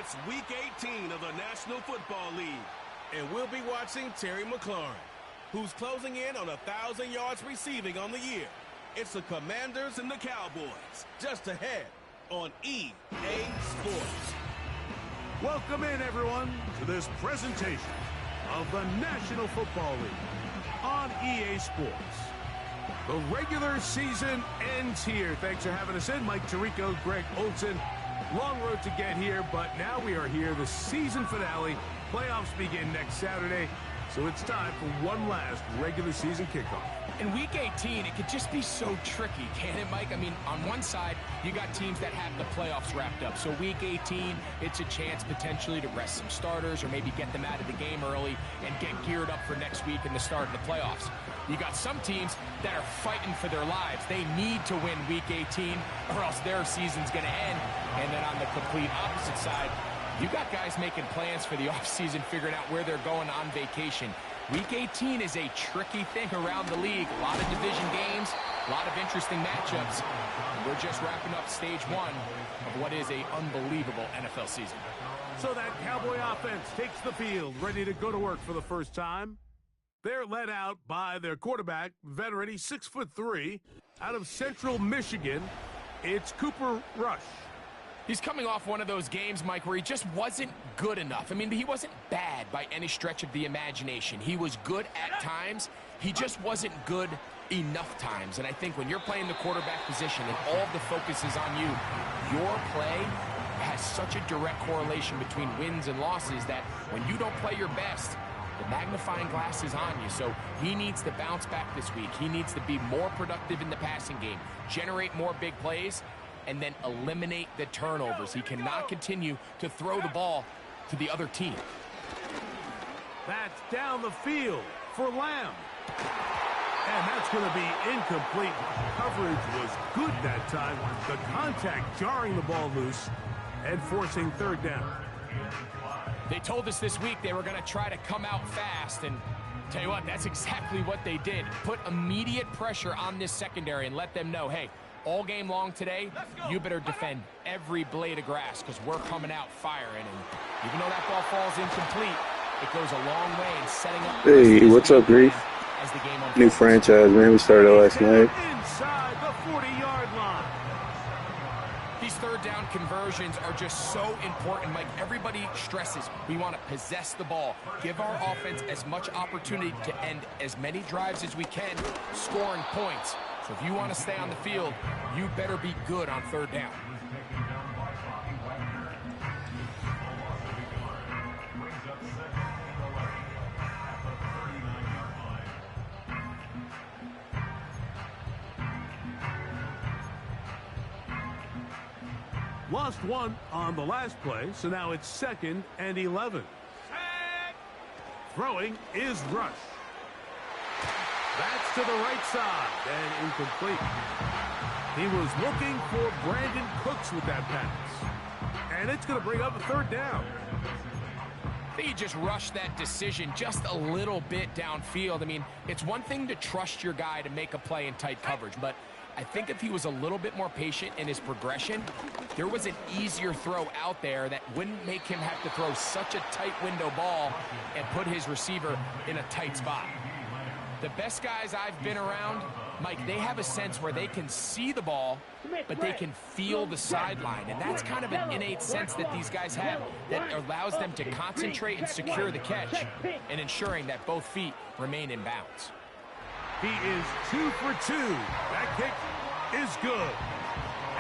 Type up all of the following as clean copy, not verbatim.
It's Week 18 of the National Football League, and we'll be watching Terry McLaurin, who's closing in on 1,000 yards receiving on the year. It's the Commanders and the Cowboys, just ahead on EA Sports. Welcome in, everyone, to this presentation of the National Football League on EA Sports. The regular season ends here. Thanks for having us in. Mike Tirico, Greg Olson. Long road to get here, but now we are here. The season finale. Playoffs begin next Saturday, so it's time for one last regular season kickoff. In Week 18, it could just be so tricky, can't it, Mike? I mean, on one side, you got teams that have the playoffs wrapped up. So Week 18, it's a chance potentially to rest some starters or maybe get them out of the game early and get geared up for next week and the start of the playoffs. You got some teams that are fighting for their lives. They need to win Week 18 or else their season's going to end. And then on the complete opposite side, you got guys making plans for the offseason, figuring out where they're going on vacation. Week 18 is a tricky thing around the league. A lot of division games, a lot of interesting matchups. We're just wrapping up stage one of what is an unbelievable NFL season. So that Cowboy offense takes the field, ready to go to work for the first time. They're led out by their quarterback, veteran. He's 6'3", out of Central Michigan. It's Cooper Rush. He's coming off one of those games, Mike, where he just wasn't good enough. I mean, he wasn't bad by any stretch of the imagination. He was good at times. He just wasn't good enough times. And I think when you're playing the quarterback position and all of the focus is on you, your play has such a direct correlation between wins and losses that when you don't play your best, the magnifying glass is on you. So he needs to bounce back this week. He needs to be more productive in the passing game, generate more big plays, and then eliminate the turnovers. He cannot continue to throw the ball to the other team. That's down the field for Lamb. And that's going to be incomplete. Coverage was good that time. The contact jarring the ball loose and forcing third down. They told us this week they were going to try to come out fast, and tell you what, that's exactly what they did. Put immediate pressure on this secondary and let them know, hey, all game long today, you better defend every blade of grass because we're coming out firing. And even though that ball falls incomplete, it goes a long way in setting up. Hey, what's up, Grief? As the game New franchise, man. We started last night. Inside the 40-yard line. These third down conversions are just so important, Mike. Everybody stresses we want to possess the ball, give our offense as much opportunity to end as many drives as we can, scoring points. So if you want to stay on the field, you better be good on third down. Lost one on the last play, so now it's 2nd and 11. Throwing is Rush. That's to the right side and incomplete. He was looking for Brandon Cooks with that pass. And it's going to bring up a third down. He just rushed that decision just a little bit downfield. I mean, it's one thing to trust your guy to make a play in tight coverage, but I think if he was a little bit more patient in his progression, there was an easier throw out there that wouldn't make him have to throw such a tight window ball and put his receiver in a tight spot. The best guys I've been around, Mike, they have a sense where they can see the ball, but they can feel the sideline. And that's kind of an innate sense that these guys have that allows them to concentrate and secure the catch and ensuring that both feet remain in bounds. He is 2 for 2. That kick is good.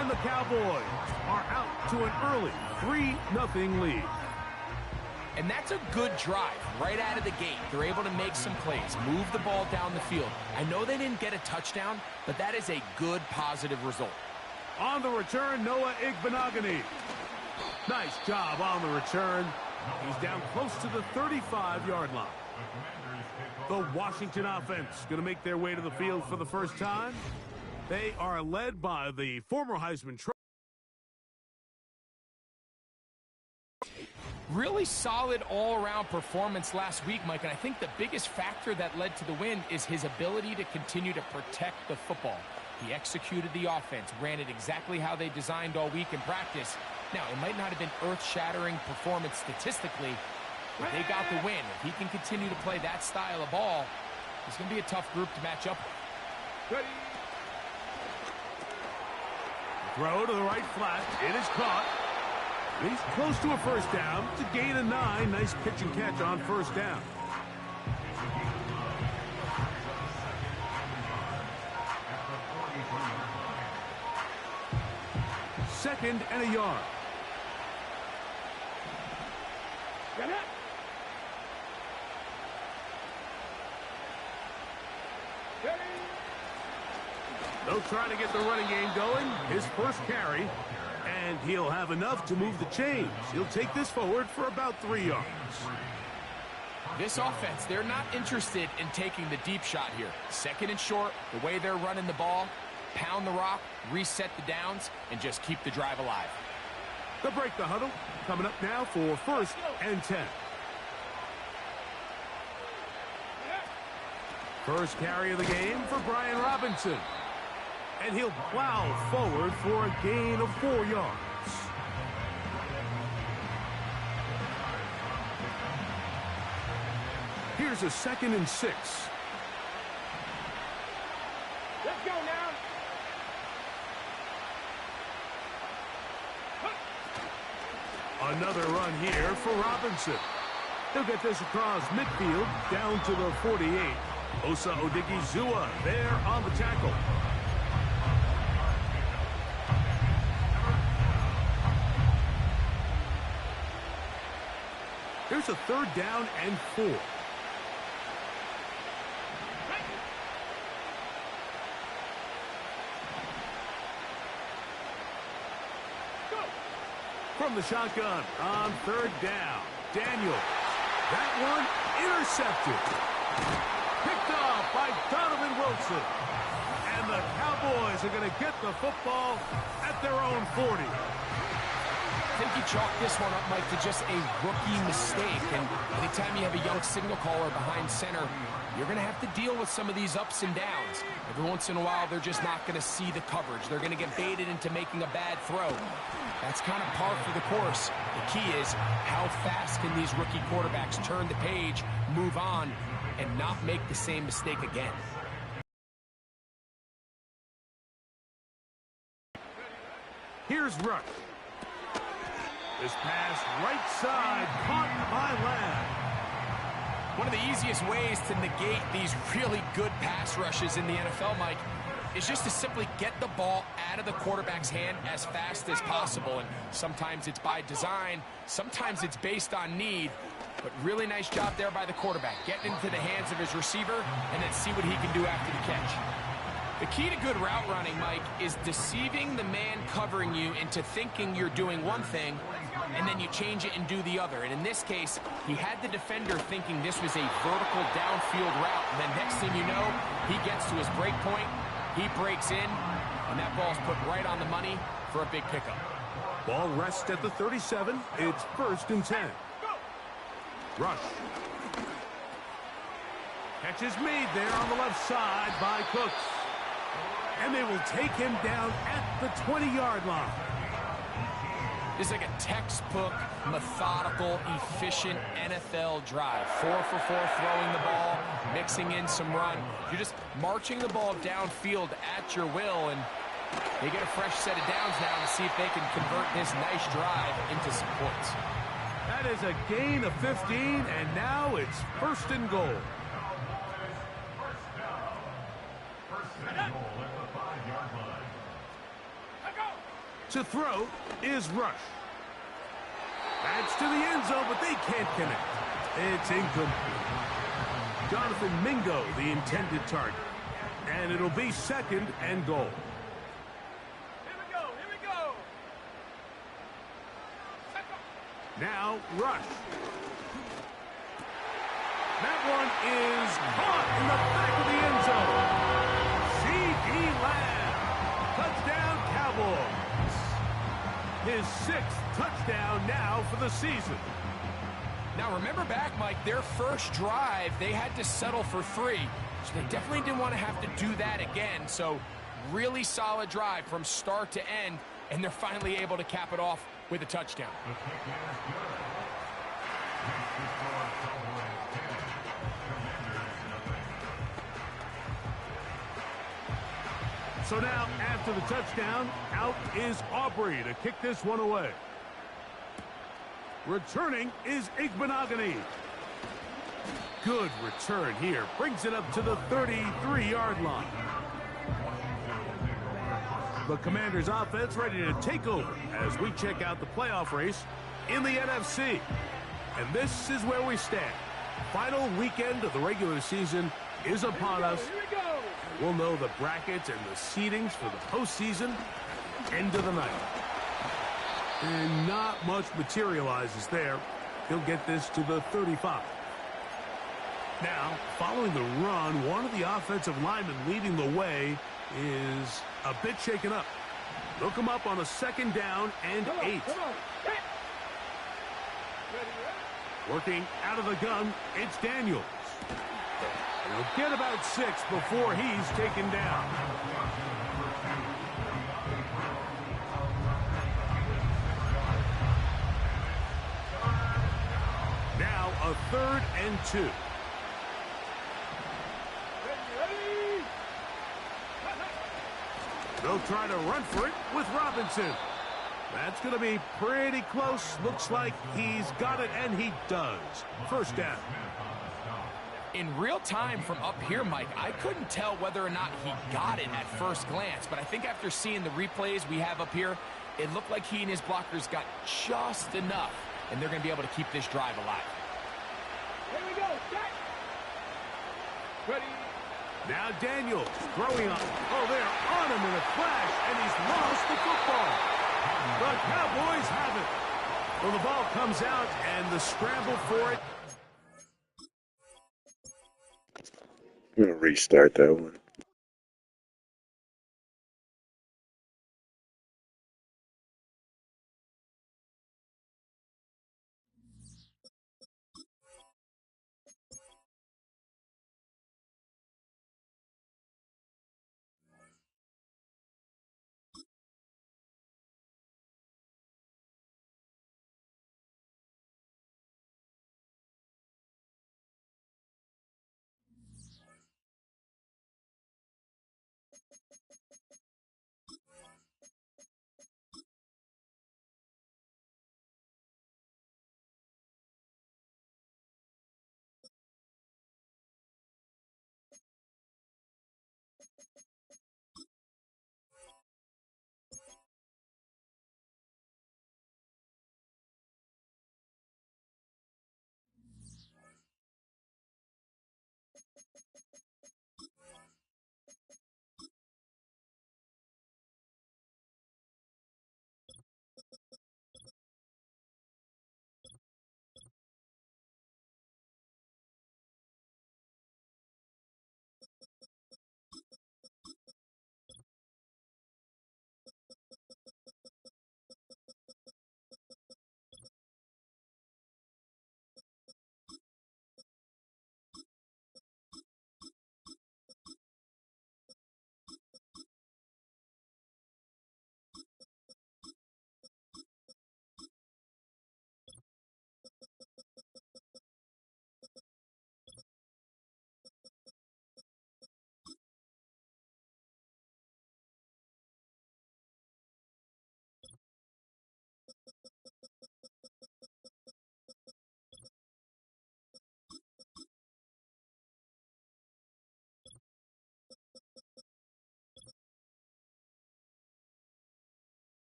And the Cowboys are out to an early 3-0 lead. And that's a good drive right out of the gate. They're able to make some plays, move the ball down the field. I know they didn't get a touchdown, but that is a good, positive result. On the return, Noah Igbenogany. Nice job on the return. He's down close to the 35-yard line. The Washington offense going to make their way to the field for the first time. They are led by the former Heisman Trophy. Really solid all-around performance last week, Mike, and I think the biggest factor that led to the win is his ability to continue to protect the football. He executed the offense, ran it exactly how they designed all week in practice, Now, it might not have been earth-shattering performance statistically, but they got the win. If he can continue to play that style of ball, it's going to be a tough group to match up with. Ready. Throw to the right flat. It is caught. He's close to a first down. It's a gain of 9. Nice pitch and catch on first down. Second and a yard. They'll try to get the running game going. His first carry, and he'll have enough to move the chains. He'll take this forward for about 3 yards. This offense, they're not interested in taking the deep shot here. Second and short, the way they're running the ball, pound the rock, reset the downs, and just keep the drive alive. They'll break the huddle. Coming up now for first and 10. First carry of the game for Brian Robinson. And he'll plow forward for a gain of 4 yards. Here's a second and 6. Let's go now. Another run here for Robinson. He'll get this across midfield down to the 48. Osa Odigizua there on the tackle. Here's a third down and 4. From the shotgun on third down. Daniels. That one intercepted. Picked off by Donovan Wilson. And the Cowboys are going to get the football at their own 40. I think you chalk this one up, Mike, to just a rookie mistake. And anytime you have a young signal caller behind center, you're going to have to deal with some of these ups and downs. Every once in a while, they're just not going to see the coverage. They're going to get baited into making a bad throw. That's kind of par for the course. The key is how fast can these rookie quarterbacks turn the page, move on, and not make the same mistake again. Here's Rush. This pass right side caught by Lamb. One of the easiest ways to negate these really good pass rushes in the NFL, Mike, is just to simply get the ball out of the quarterback's hand as fast as possible. And sometimes it's by design, sometimes it's based on need. But really nice job there by the quarterback, getting into the hands of his receiver and then see what he can do after the catch. The key to good route running, Mike, is deceiving the man covering you into thinking you're doing one thing, and then you change it and do the other. And in this case, he had the defender thinking this was a vertical downfield route, and then next thing you know, he gets to his break point, he breaks in, and that ball's put right on the money for a big pickup. Ball rests at the 37. It's first and 10. Rush. Catch is made there on the left side by Cooks. And they will take him down at the 20-yard line. This is like a textbook, methodical, efficient NFL drive. 4 for 4 throwing the ball, mixing in some run. You're just marching the ball downfield at your will, and they get a fresh set of downs now to see if they can convert this nice drive into some points. That is a gain of 15, and now it's first and goal. To throw is Rush. That's to the end zone, but they can't connect. It's incomplete. Jonathan Mingo, the intended target. And it'll be second and goal. Here we go. Now, Rush. That one is caught in the back of the end zone. C.D. Lamb. Touchdown, Cowboys. His 6th touchdown now for the season. Now remember back, Mike, their first drive, they had to settle for 3. So they definitely didn't want to have to do that again. So really solid drive from start to end, and they're finally able to cap it off with a touchdown. So now, after the touchdown, out is Aubrey to kick this one away. Returning is Igbenogany. Good return here. Brings it up to the 33-yard line. The Commanders' offense ready to take over as we check out the playoff race in the NFC. And this is where we stand. Final weekend of the regular season is upon us. We'll know the brackets and the seedings for the postseason end of the night. And not much materializes there. He'll get this to the 35. Now, following the run, one of the offensive linemen leading the way is a bit shaken up. They'll come up on a 2nd down and 8. Working out of the gun, it's Daniels. He'll get about 6 before he's taken down. Now a 3rd and 2. They'll try to run for it with Robinson. That's going to be pretty close. Looks like he's got it, and he does. 1st down. In real time from up here, Mike, I couldn't tell whether or not he got it at first glance, but I think after seeing the replays we have up here, it looked like he and his blockers got just enough, and they're going to be able to keep this drive alive. Here we go, set. Ready. Now Daniels throwing on. Oh, they're on him in a flash, and he's lost the football. The Cowboys have it. Well, the ball comes out, and the scramble for it. I'm going to restart that one.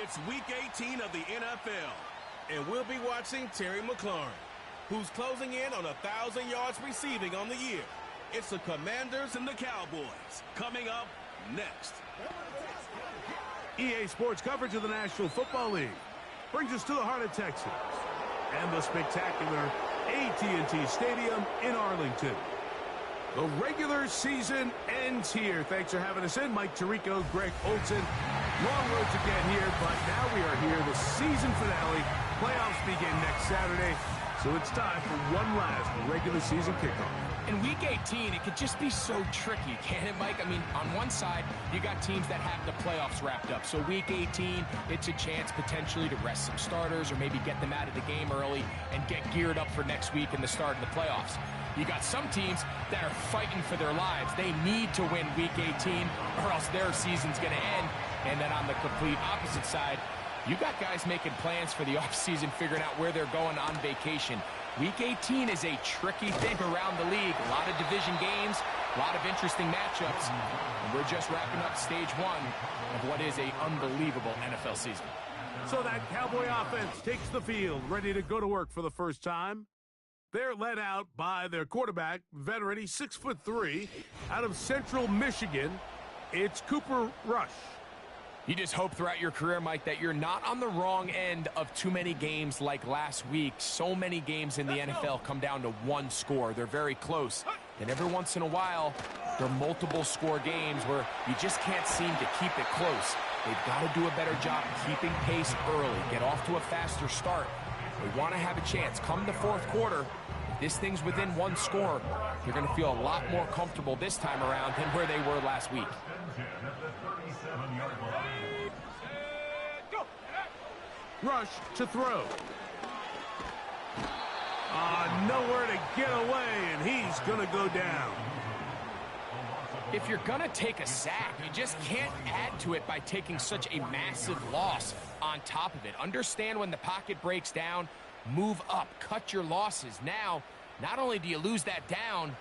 It's Week 18 of the NFL, and we'll be watching Terry McLaurin, who's closing in on 1,000 yards receiving on the year. It's the Commanders and the Cowboys, coming up next. EA Sports coverage of the National Football League brings us to the heart of Texas and the spectacular AT&T Stadium in Arlington. The regular season ends here. Thanks for having us in. Mike Tirico, Greg Olson. Long road to get here, but now we are here. The season finale. Playoffs begin next Saturday, so it's time for one last regular season kickoff. In Week 18, it could just be so tricky, can't it, Mike? I mean, on one side, you got teams that have the playoffs wrapped up. So Week 18, it's a chance potentially to rest some starters or maybe get them out of the game early and get geared up for next week and the start of the playoffs. You got some teams that are fighting for their lives. They need to win Week 18 or else their season's going to end. And then on the complete opposite side, you got guys making plans for the offseason, figuring out where they're going on vacation. Week 18 is a tricky thing around the league. A lot of division games, a lot of interesting matchups. And we're just wrapping up stage one of what is an unbelievable NFL season. So that Cowboy offense takes the field, ready to go to work for the first time. They're led out by their quarterback, veteran. He's 6'3", out of Central Michigan. It's Cooper Rush. You just hope throughout your career, Mike, that you're not on the wrong end of too many games like last week. So many games in the NFL come down to one score. They're very close. And every once in a while, there are multiple score games where you just can't seem to keep it close. They've got to do a better job keeping pace early, get off to a faster start. They want to have a chance. Come the fourth quarter, if this thing's within one score, you're going to feel a lot more comfortable this time around than where they were last week. Rush to throw. Nowhere to get away, and he's going to go down. If you're going to take a sack, you just can't add to it by taking such a massive loss on top of it. Understand when the pocket breaks down, move up, cut your losses. Now, not only do you lose that down,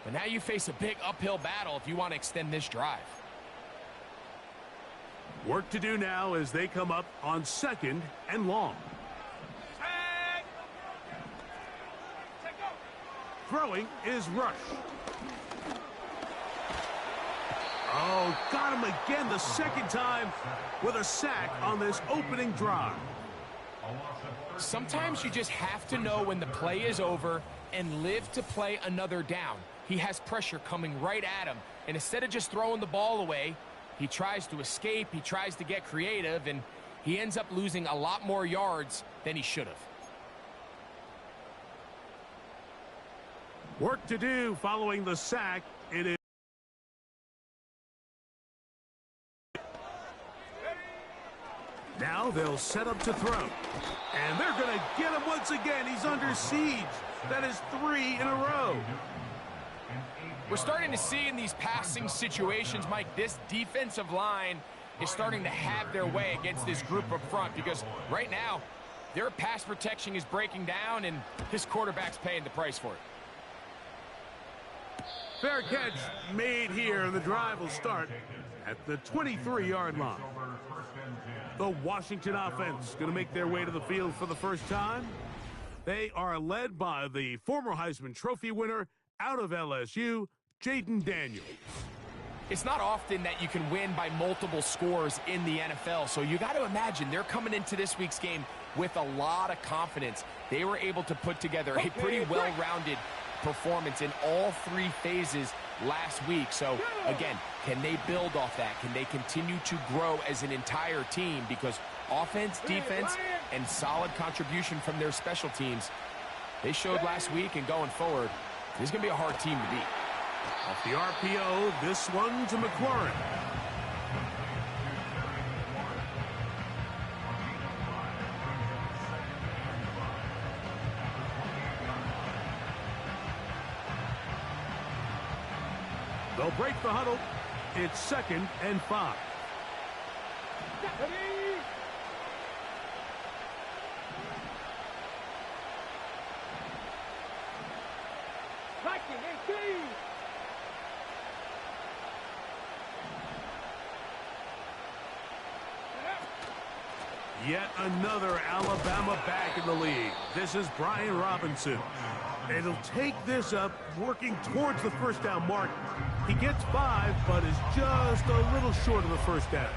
but now you face a big uphill battle if you want to extend this drive. Work to do now as they come up on 2nd and long. Throwing is Rush. Oh, got him again the second time with a sack on this opening drive. Sometimes you just have to know when the play is over and live to play another down. He has pressure coming right at him, and instead of just throwing the ball away, he tries to escape, he tries to get creative, and he ends up losing a lot more yards than he should have. Work to do following the sack. It is. Now they'll set up to throw. And they're going to get him once again. He's under siege. That is 3 in a row. We're starting to see in these passing situations, Mike, this defensive line is starting to have their way against this group up front because right now their pass protection is breaking down and this quarterback's paying the price for it. Fair catch made here. The drive will start at the 23-yard line. The Washington offense going to make their way to the field for the first time. They are led by the former Heisman Trophy winner out of LSU, Jaden Daniels. It's not often that you can win by multiple scores in the NFL, so you got to imagine they're coming into this week's game with a lot of confidence. They were able to put together a pretty well-rounded performance in all 3 phases last week. So, again, can they build off that? Can they continue to grow as an entire team? Because offense, defense, and solid contribution from their special teams, they showed last week, and going forward, this is going to be a hard team to beat. Off the RPO, this one to McLaurin. They'll break the huddle. It's 2nd and 5. Yet another Alabama back in the lead. This is Brian Robinson. And he'll take this up, working towards the first down mark. He gets 5, but is just a little short of the first down.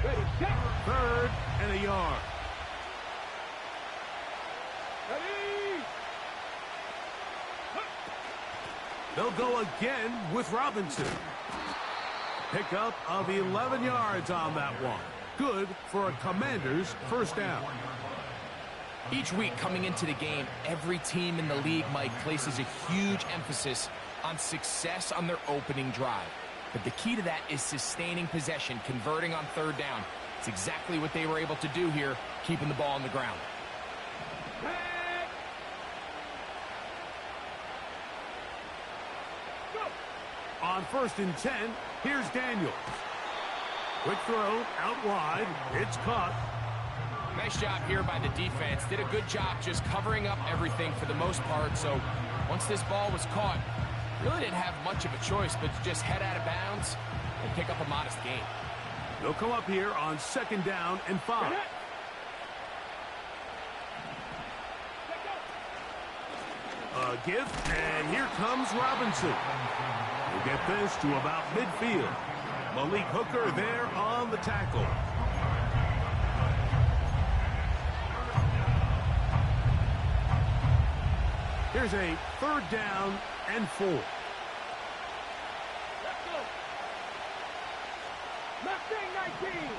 Ready, set. 3rd and a yard. Ready. They'll go again with Robinson. Pickup of 11 yards on that one. Good for a Commanders first down. Each week coming into the game, every team in the league, Mike, places a huge emphasis on success on their opening drive. But the key to that is sustaining possession, converting on 3rd down. It's exactly what they were able to do here, keeping the ball on the ground. Back. Go. On 1st and 10, here's Daniels. Quick throw, out wide. It's caught. Nice job here by the defense. Did a good job just covering up everything for the most part. So once this ball was caught, really didn't have much of a choice but to just head out of bounds and pick up a modest gain. They'll come up here on 2nd down and 5. A give, and here comes Robinson. We'll get this to about midfield. Malik Hooker there on the tackle. Here's a 3rd down and 4. Let's go. Mustang 19.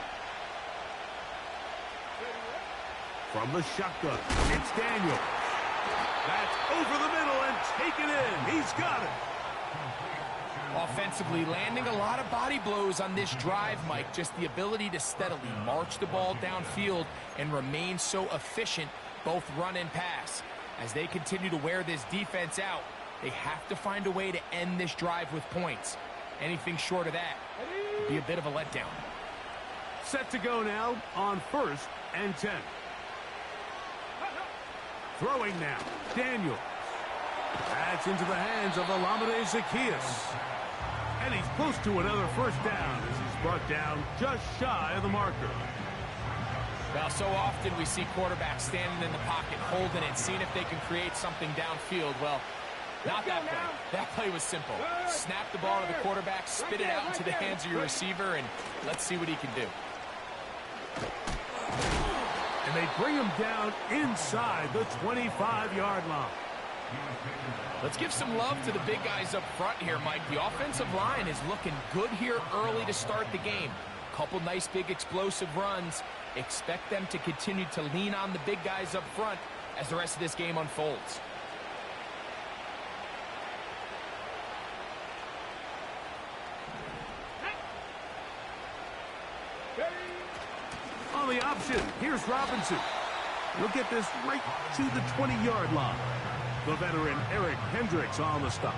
From the shotgun, it's Daniel. That's over the middle and taken in. He's got it. Offensively, landing a lot of body blows on this drive, Mike. Just the ability to steadily march the ball downfield and remain so efficient, both run and pass. As they continue to wear this defense out, they have to find a way to end this drive with points. Anything short of that would be a bit of a letdown. Set to go now on 1st and 10. Throwing now, Daniel. That's into the hands of Olamide Zaccheaus. And he's close to another first down as he's brought down just shy of the marker. Well, so often we see quarterbacks standing in the pocket, holding it, seeing if they can create something downfield. Well, not that play. That play was simple. Snap the ball to the quarterback, spit it out into the hands of your receiver, and let's see what he can do. And they bring him down inside the 25-yard line. Let's give some love to the big guys up front here, Mike. The offensive line is looking good here early to start the game. Couple nice big explosive runs. Expect them to continue to lean on the big guys up front as the rest of this game unfolds. On the option, here's Robinson. He'll get this right to the 20-yard line. The veteran Eric Hendricks on the stop.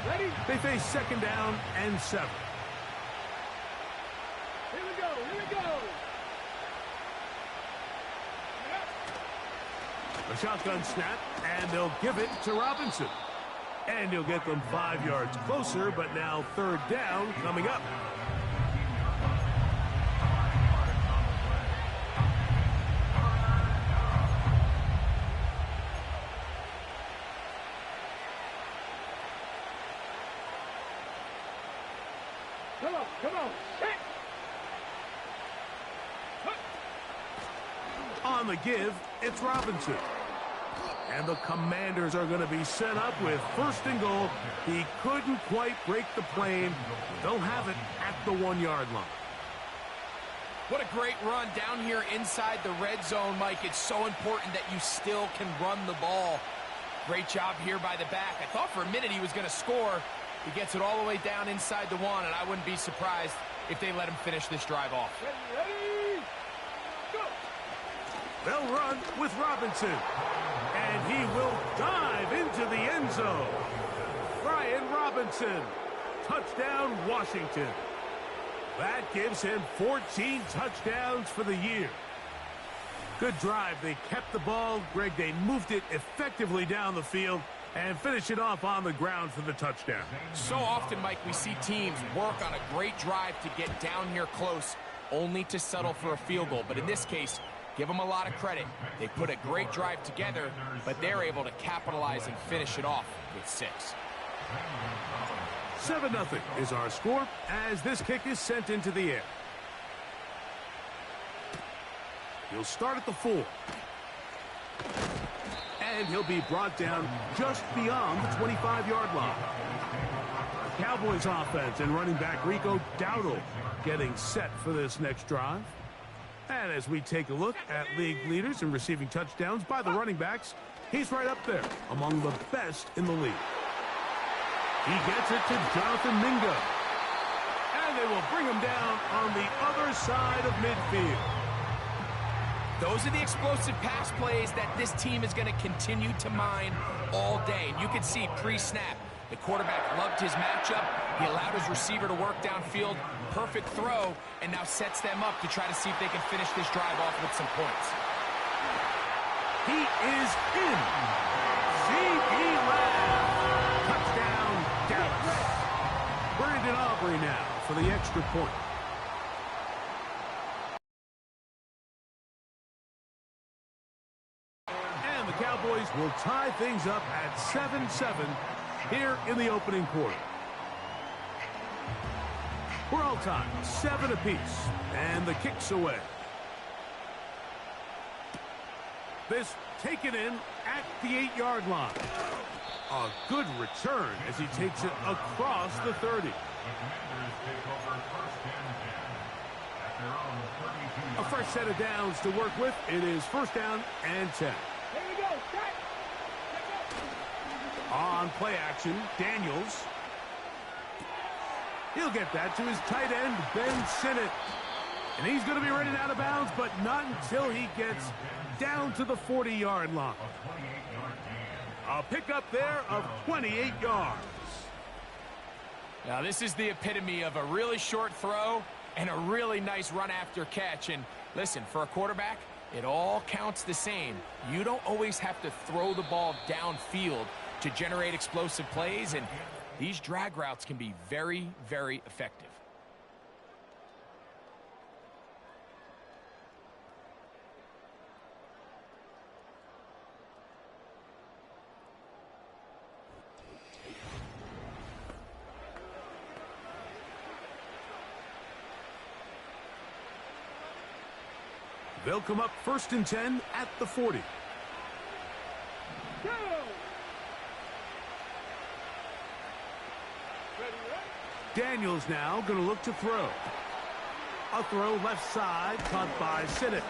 Ready? They face 2nd down and 7. Here we go. Here we go. A shotgun snap, and they'll give it to Robinson. And he'll get them 5 yards closer, but now 3rd down coming up. Come on. Set. On the give, it's Robinson. And the Commanders are going to be set up with 1st and goal. He couldn't quite break the plane. They'll have it at the 1-yard line. What a great run down here inside the red zone, Mike. It's so important that you still can run the ball. Great job here by the back. I thought for a minute he was going to score. He gets it all the way down inside the 1, and I wouldn't be surprised if they let him finish this drive off. Ready? Go. They'll run with Robinson. And he will dive into the end zone. Brian Robinson. Touchdown, Washington. That gives him 14 touchdowns for the year. Good drive. They kept the ball. Greg, they moved it effectively down the field. And finish it off on the ground for the touchdown. So often, Mike, we see teams work on a great drive to get down here close, only to settle for a field goal. But in this case, give them a lot of credit. They put a great drive together, but they're able to capitalize and finish it off with 6. 7-0 is our score as this kick is sent into the air. He'll start at the 4. And he'll be brought down just beyond the 25-yard line. The Cowboys offense and running back Rico Dowdle getting set for this next drive. And as we take a look at league leaders in receiving touchdowns by the running backs, he's right up there among the best in the league. He gets it to Jonathan Mingo. And they will bring him down on the other side of midfield. Those are the explosive pass plays that this team is going to continue to mine all day. And you can see pre-snap, the quarterback loved his matchup. He allowed his receiver to work downfield. Perfect throw, and now sets them up to try to see if they can finish this drive off with some points. He is in. C.D. Lamb. Touchdown, Dallas. Brandon Aubrey now for the extra point. And the Cowboys will tie things up at 7-7 here in the opening quarter. We're all tied, 7 apiece, and the kick's away. This taken in at the 8-yard line. A good return as he takes it across the 30. A fresh set of downs to work with. It is 1st down and 10. Here we go. Set. On play action, Daniels. He'll get that to his tight end, Ben Sinnott. And he's going to be running out of bounds, but not until he gets down to the 40-yard line. A pickup there of 28 yards. Now, this is the epitome of a really short throw and a really nice run after catch. And listen, for a quarterback, it all counts the same. You don't always have to throw the ball downfield to generate explosive plays, and these drag routes can be very, very effective. They'll come up 1st and 10 at the 40. Go. Daniels now going to look to throw. A throw left side, caught by Sinnott.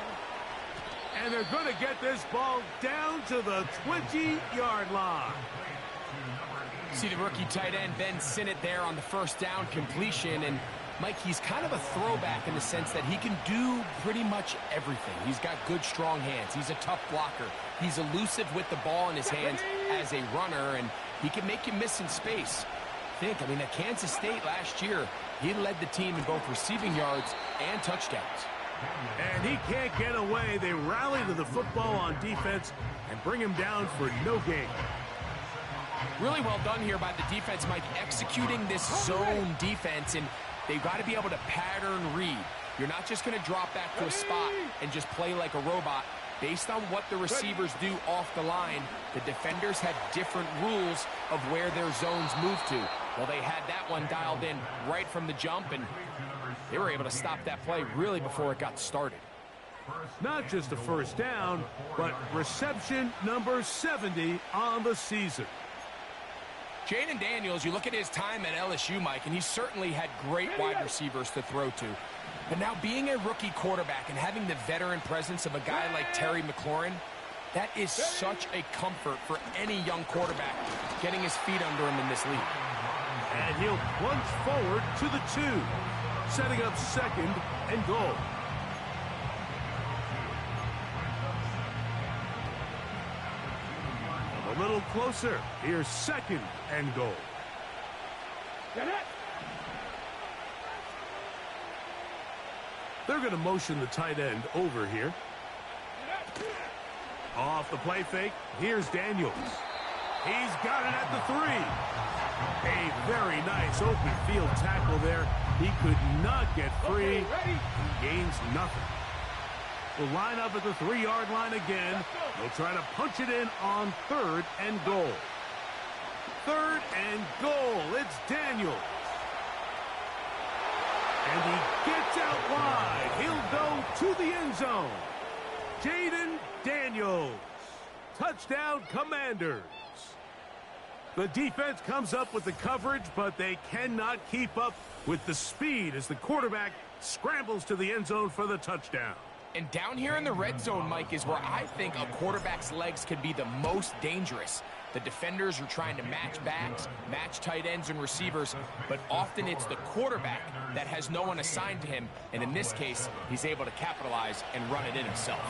And they're going to get this ball down to the 20-yard line. See the rookie tight end, Ben Sinnott, there on the 1st down completion. And, Mike, he's kind of a throwback in the sense that he can do pretty much everything. He's got good, strong hands. He's a tough blocker. He's elusive with the ball in his hands as a runner, and he can make you miss in space. I mean, at Kansas State last year, he led the team in both receiving yards and touchdowns. And he can't get away. They rally to the football on defense and bring him down for no gain. Really well done here by the defense, Mike, executing this zone defense, and they've got to be able to pattern read. You're not just going to drop back to a spot and just play like a robot. Based on what the receivers do off the line, the defenders have different rules of where their zones move to. Well, they had that one dialed in right from the jump, and they were able to stop that play really before it got started. Not just a 1st down, but reception number 70 on the season. Jaden Daniels, you look at his time at LSU, Mike, and he certainly had great wide receivers to throw to. But now being a rookie quarterback and having the veteran presence of a guy like Terry McLaurin, that is such a comfort for any young quarterback getting his feet under him in this league. And he'll plunge forward to the 2, setting up 2nd and goal. A little closer. Here's 2nd and goal. Get it. They're going to motion the tight end over here. Off the play fake, here's Daniels. He's got it at the 3. A very nice open field tackle there. He could not get free. Okay, ready? He gains nothing. Will line up at the 3-yard line again. They'll try to punch it in on 3rd and goal. 3rd and goal. It's Daniels. And he gets out wide. He'll go to the end zone. Jaden Daniels. Touchdown, Commanders. The defense comes up with the coverage, but they cannot keep up with the speed as the quarterback scrambles to the end zone for the touchdown. And down here in the red zone, Mike, is where I think a quarterback's legs can be the most dangerous. The defenders are trying to match backs, match tight ends and receivers, but often it's the quarterback that has no one assigned to him, and in this case, he's able to capitalize and run it in himself.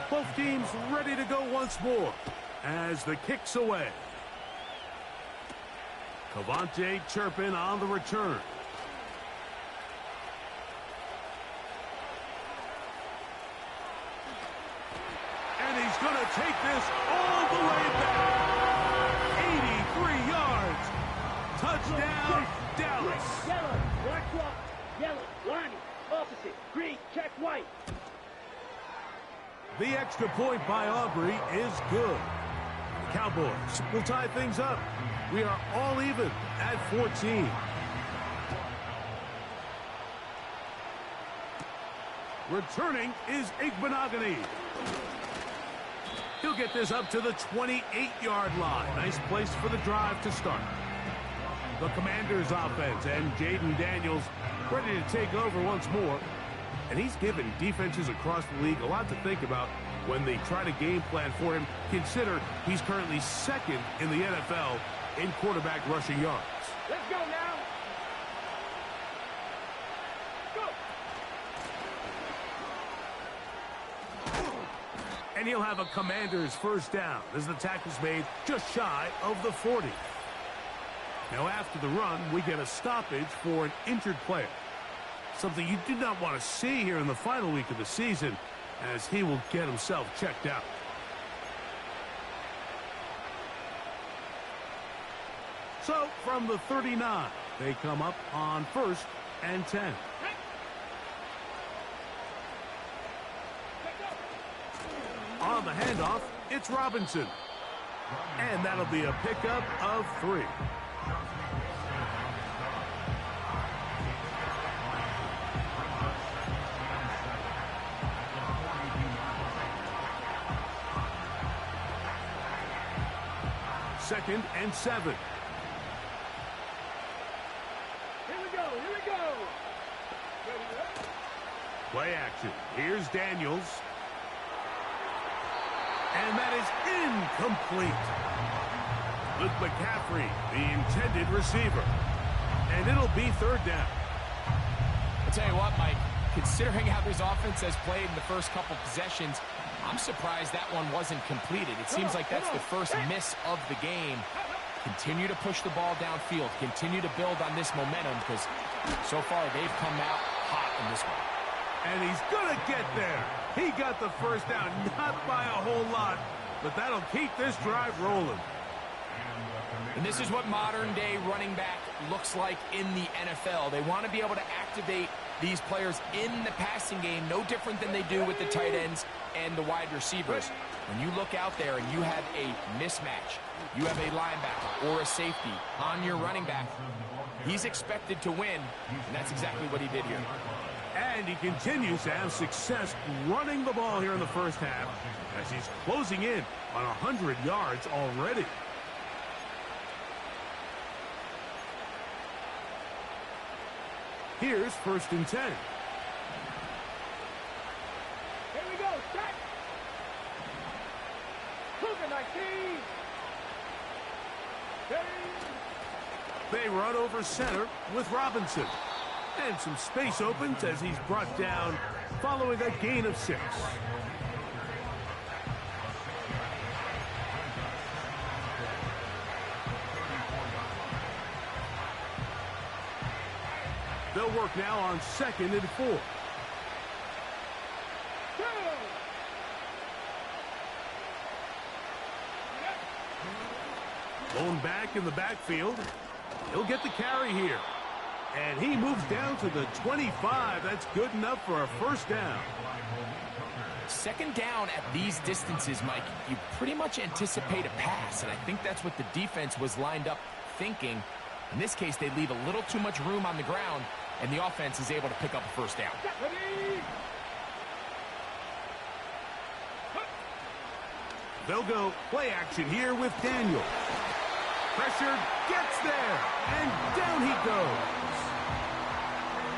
Both teams ready to go once more as the kick's away. Cavante Turpin on the return. And he's going to take this all the way back. 83 yards. Touchdown, Dallas. Yellow, black clock. Yellow, lining, opposite, green, check white. The extra point by Aubrey is good. The Cowboys will tie things up. We are all even at 14. Returning is Igbenogany. He'll get this up to the 28-yard line. Nice place for the drive to start. The Commanders' offense and Jaden Daniels ready to take over once more. And he's given defenses across the league a lot to think about when they try to game plan for him. Consider he's currently 2nd in the NFL in quarterback rushing yards. Let's go now. Go. And he'll have a Commander's first down as the tackle's made just shy of the 40. Now after the run, we get a stoppage for an injured player. Something you do not want to see here in the final week of the season, as he will get himself checked out. So from the 39, they come up on 1st and 10. On the handoff, it's Robinson. And that'll be a pickup of 3. Second and 7. Here we go, here we go. Ready? Play action. Here's Daniels. And that is incomplete. Luke McCaffrey, the intended receiver. And it'll be 3rd down. I'll tell you what, Mike, considering how this offense has played in the first couple possessions, I'm surprised that one wasn't completed. It seems like that's the first miss of the game. Continue to push the ball downfield. Continue to build on this momentum because so far they've come out hot in this one. And he's going to get there. He got the first down, not by a whole lot, but that'll keep this drive rolling. And this is what modern-day running back looks like in the NFL. They want to be able to activate these players in the passing game, no different than they do with the tight ends and the wide receivers. When you look out there and you have a mismatch, you have a linebacker or a safety on your running back, he's expected to win, and that's exactly what he did here. And he continues to have success running the ball here in the first half as he's closing in on 100 yards already. Here's 1st and 10. Here we go, set. Cougar 19. They run over center with Robinson. And some space opens as he's brought down following a gain of 6. They'll work now on 2nd and 4. Pulling back in the backfield. He'll get the carry here. And he moves down to the 25. That's good enough for a first down. Second down at these distances, Mike, you pretty much anticipate a pass, and I think that's what the defense was lined up thinking. In this case, they leave a little too much room on the ground, and the offense is able to pick up a first down. They'll go play action here with Daniel. Pressure gets there, and down he goes.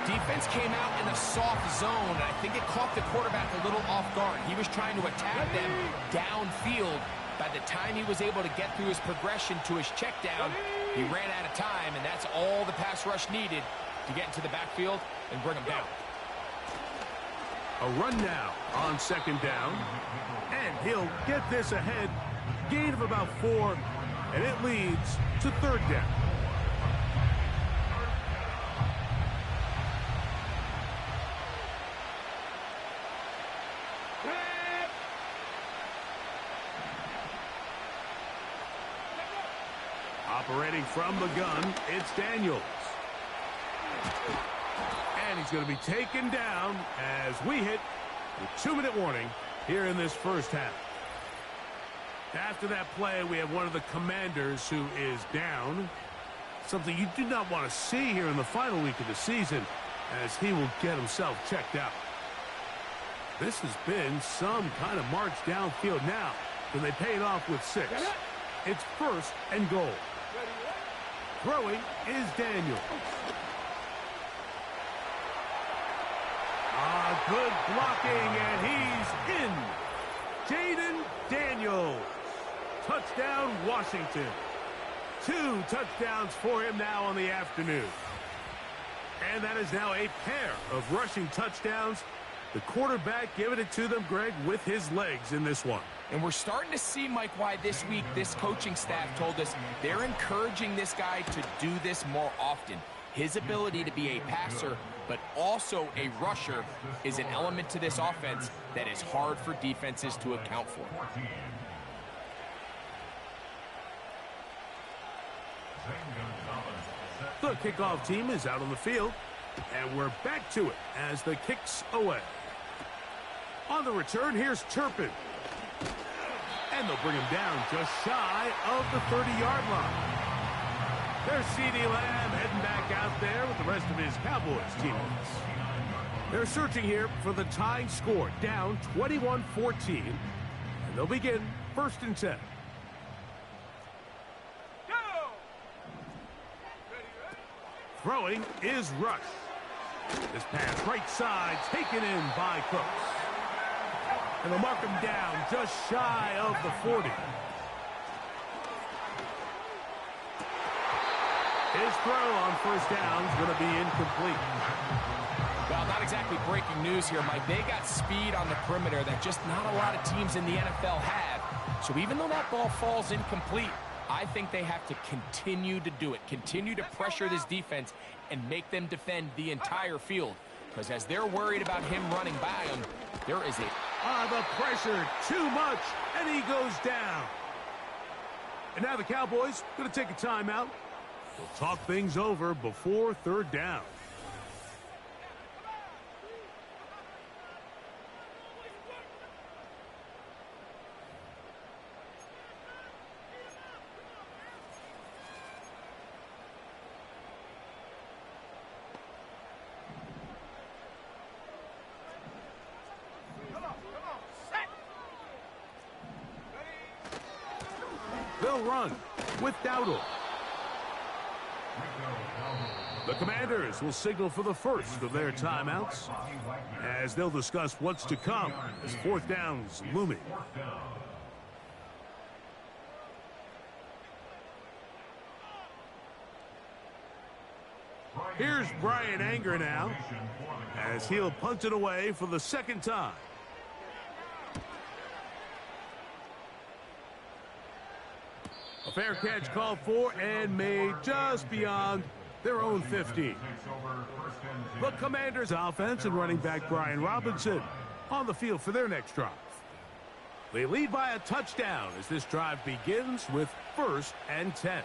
Defense came out in a soft zone, and I think it caught the quarterback a little off guard. He was trying to attack them downfield. By the time he was able to get through his progression to his check down, he ran out of time, and that's all the pass rush needed to get into the backfield and bring him down. A run now on second down, and he'll get this ahead. Gain of about 4, and it leads to third down. Operating from the gun, it's Daniels. And he's going to be taken down as we hit the 2-minute warning here in this first half. After that play, we have one of the Commanders who is down. Something you do not want to see here in the final week of the season, as he will get himself checked out. This has been some kind of march downfield now, and they pay it off with 6. It's first and goal. Throwing is Daniel. Good blocking, and he's in. Jaden Daniels. Touchdown, Washington. 2 touchdowns for him now on the afternoon. And that is now a pair of rushing touchdowns. The quarterback giving it to them, Greg, with his legs in this one. And we're starting to see, Mike, why this week this coaching staff told us they're encouraging this guy to do this more often. His ability to be a passer, but also a rusher, is an element to this offense that is hard for defenses to account for. The kickoff team is out on the field, and we're back to it as the kick's away. On the return, here's Turpin. And they'll bring him down just shy of the 30-yard line. There's C.D. Lamb heading back out there with the rest of his Cowboys teammates. They're searching here for the tying score, down 21-14. And they'll begin first and 10. Throwing is Rush. This pass right side taken in by Cooks. And they'll mark him down just shy of the 40. His throw on first down is going to be incomplete. Well, not exactly breaking news here, Mike. They got speed on the perimeter that just not a lot of teams in the NFL have. So even though that ball falls incomplete, I think they have to continue to do it. Continue to pressure this defense and make them defend the entire field. Because as they're worried about him running by them, there is a... the pressure, too much, and he goes down. And now the Cowboys going to take a timeout. We'll talk things over before third down. They'll run with Dowdle. The Commanders will signal for the first of their timeouts as they'll discuss what's to come as fourth down's looming. Here's Brian Anger now as he'll punt it away for the second time. A fair catch called for and made just beyond their own 15. The Commanders' offense and running back Brian Robinson on the field for their next drive. They lead by a touchdown as this drive begins with 1st and 10.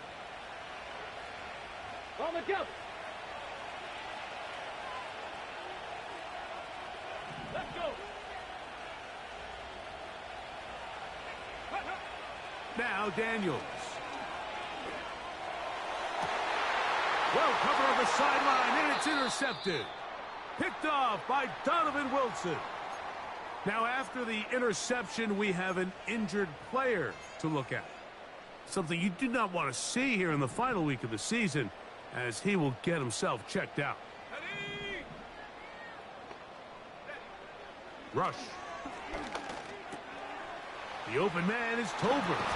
On the double. Let's go. Now Daniels. Well covered on the sideline, and it's intercepted. Picked off by Donovan Wilson. Now after the interception, we have an injured player to look at. Something you do not want to see here in the final week of the season, as he will get himself checked out. Rush. The open man is Tolbert.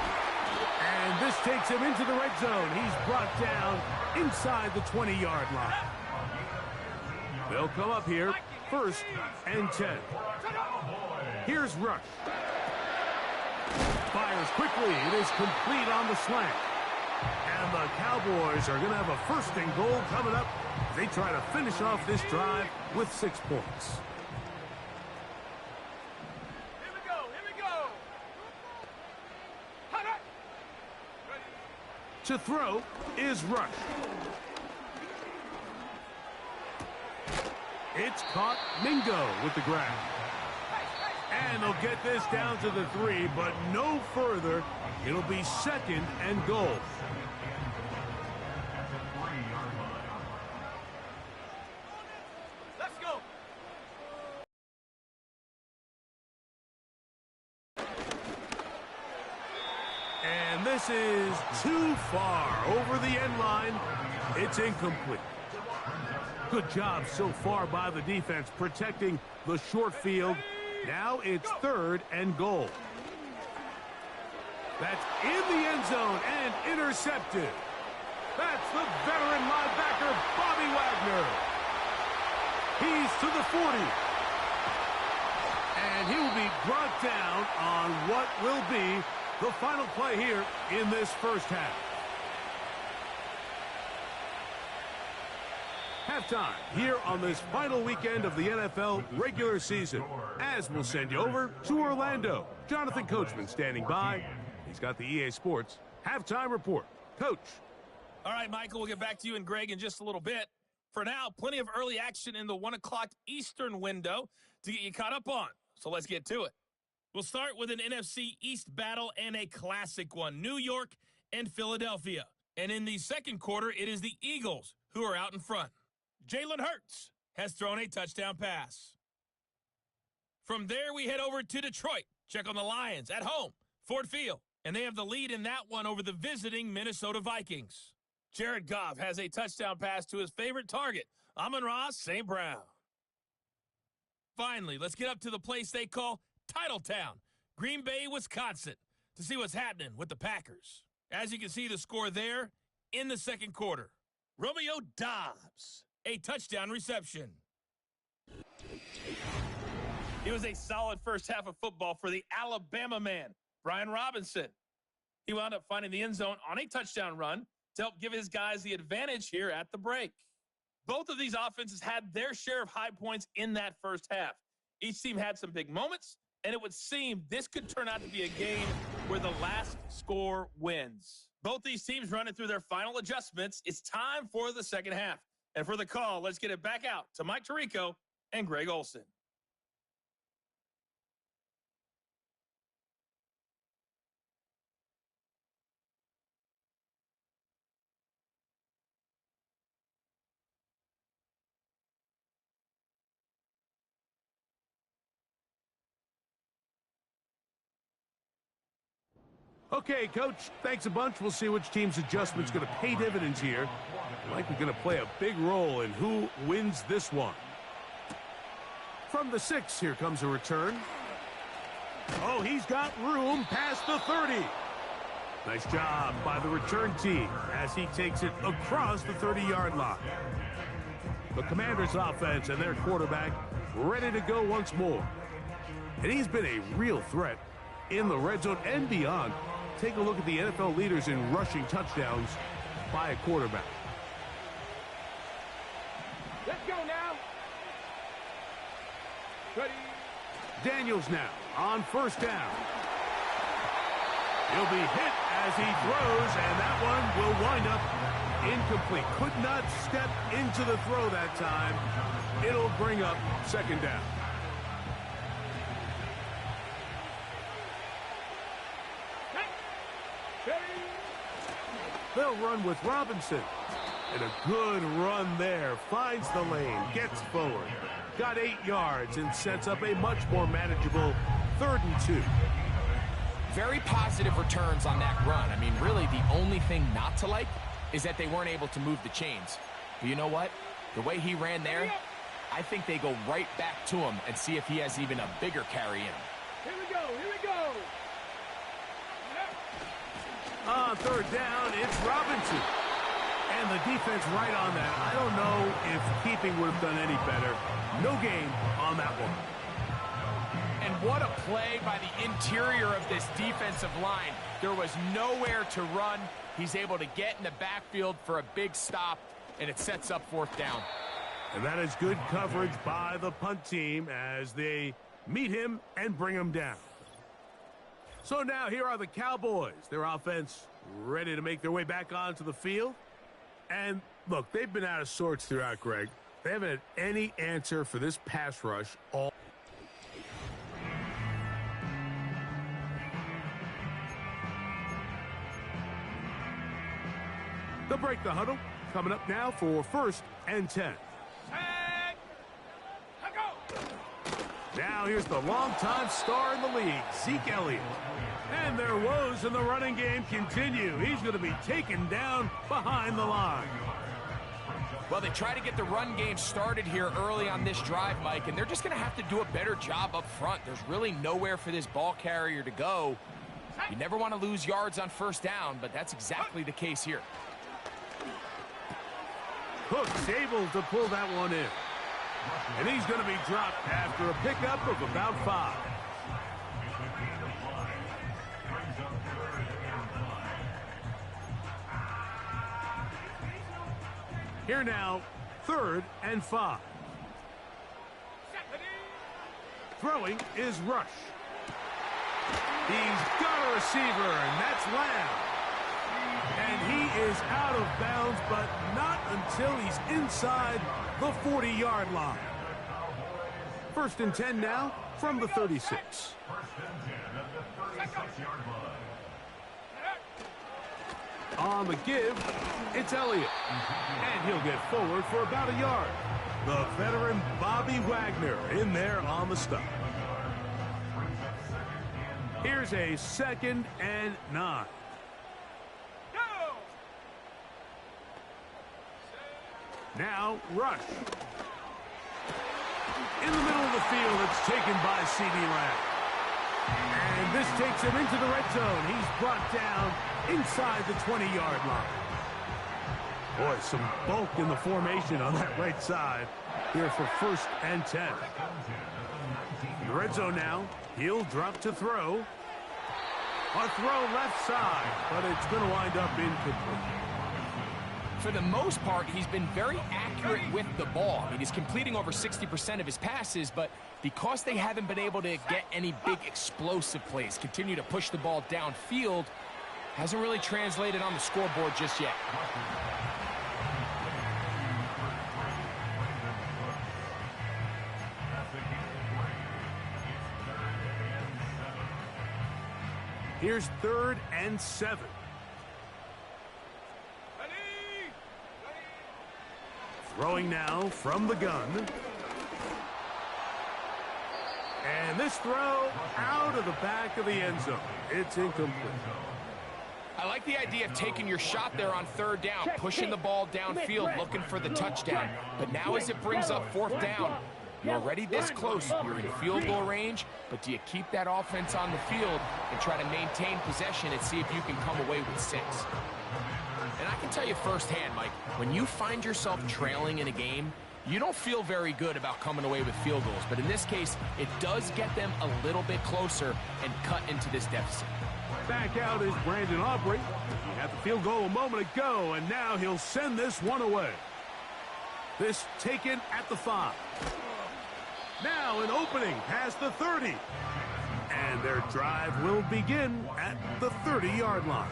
And this takes him into the red zone. He's brought down inside the 20-yard line. They'll come up here, 1st and 10. Here's Rush. Fires quickly. It is complete on the slant. And the Cowboys are going to have a 1st and goal coming up. They try to finish off this drive with 6 points. To throw is Rush. It's caught. Mingo with the grab. And they'll get this down to the 3, but no further. It'll be 2nd and goal. Let's go. And this is too far over the end line. It's incomplete. Good job so far by the defense protecting the short field. Now it's 3rd and goal. That's in the end zone and intercepted. That's the veteran linebacker, Bobby Wagner. He's to the 40. And he will be brought down on what will be the final play here in this first half. Halftime here on this final weekend of the NFL regular season. As we'll send you over to Orlando. Jonathan Coachman standing by. He's got the EA Sports halftime report. Coach. All right, Michael, we'll get back to you and Greg in just a little bit. For now, plenty of early action in the 1 o'clock Eastern window to get you caught up on. So let's get to it. We'll start with an NFC East battle and a classic one, New York and Philadelphia. And in the second quarter, it is the Eagles who are out in front. Jalen Hurts has thrown a touchdown pass. From there, we head over to Detroit. Check on the Lions at home, Ford Field. And they have the lead in that one over the visiting Minnesota Vikings. Jared Goff has a touchdown pass to his favorite target, Amon-Ra St. Brown. Finally, let's get up to the place they call Titletown, Green Bay, Wisconsin, to see what's happening with the Packers. As you can see, the score there in the second quarter. Romeo Doubs, a touchdown reception. It was a solid first half of football for the Alabama man, Brian Robinson. He wound up finding the end zone on a touchdown run to help give his guys the advantage here at the break. Both of these offenses had their share of high points in that first half. Each team had some big moments, and it would seem this could turn out to be a game where the last score wins. Both these teams running through their final adjustments. It's time for the second half. And for the call, let's get it back out to Mike Tirico and Greg Olson. Okay, Coach, thanks a bunch. We'll see which team's adjustment's going to pay dividends here. Likely going to play a big role in who wins this one. From the 6, here comes a return. Oh, he's got room past the 30. Nice job by the return team as he takes it across the 30-yard line. The Commanders' offense and their quarterback ready to go once more. And he's been a real threat in the red zone and beyond. Take a look at the NFL leaders in rushing touchdowns by a quarterback. Let's go now. Ready. Daniels now on first down. He'll be hit as he throws, and that one will wind up incomplete. Could not step into the throw that time. It'll bring up second down. They'll run with Robinson. And a good run there. Finds the lane, gets forward. Got 8 yards and sets up a much more manageable 3rd and 2. Very positive returns on that run. I mean, really, the only thing not to like is that they weren't able to move the chains. But you know what? The way he ran there, I think they go right back to him and see if he has even a bigger carry in him. Here we go, here we go. On 3rd down, it's Robinson. And the defense right on that. I don't know if keeping would have done any better. No gain on that one. And what a play by the interior of this defensive line. There was nowhere to run. He's able to get in the backfield for a big stop, and it sets up 4th down. And that is good coverage by the punt team as they meet him and bring him down. So now here are the Cowboys. Their offense ready to make their way back onto the field. And look, they've been out of sorts throughout, Greg. They haven't had any answer for this pass rush all. They'll break the huddle. Coming up now for 1st and 10. Now here's the longtime star in the league, Zeke Elliott. And their woes in the running game continue. He's going to be taken down behind the line. Well, they try to get the run game started here early on this drive, Mike, and they're just going to have to do a better job up front. There's really nowhere for this ball carrier to go. You never want to lose yards on 1st down, but that's exactly the case here. Cook's able to pull that one in. And he's going to be dropped after a pickup of about 5. Here now, 3rd and 5. Throwing is Rush. He's got a receiver, and that's Lamb. And he is out of bounds, but not until he's inside the 40-yard line. 1st and 10 now from the 36. On the give, it's Elliott. And he'll get forward for about a yard. The veteran Bobby Wagner in there on the stop. Here's a 2nd and 9. Now, Rush. In the middle of the field, it's taken by C.D. Lamb. And this takes him into the red zone. He's brought down inside the 20-yard line. Boy, some bulk in the formation on that right side here for 1st and 10. In the red zone now, he'll drop to throw. A throw left side, but it's going to wind up incomplete. For the most part, he's been very accurate with the ball. I mean, he's completing over 60% of his passes, but because they haven't been able to get any big explosive plays, continue to push the ball downfield, hasn't really translated on the scoreboard just yet. Here's 3rd and 7. Throwing now from the gun. And this throw out of the back of the end zone. It's incomplete. I like the idea of taking your shot there on 3rd down, pushing the ball downfield, looking for the touchdown. But now as it brings up 4th down, you're already this close. You're in field goal range, but do you keep that offense on the field and try to maintain possession and see if you can come away with 6? And I can tell you firsthand, Mike, when you find yourself trailing in a game, you don't feel very good about coming away with field goals. But in this case, it does get them a little bit closer and cut into this deficit. Back out is Brandon Aubrey. He had the field goal a moment ago, and now he'll send this one away. This taken at the 5. Now an opening past the 30. And And their drive will begin at the 30-yard line.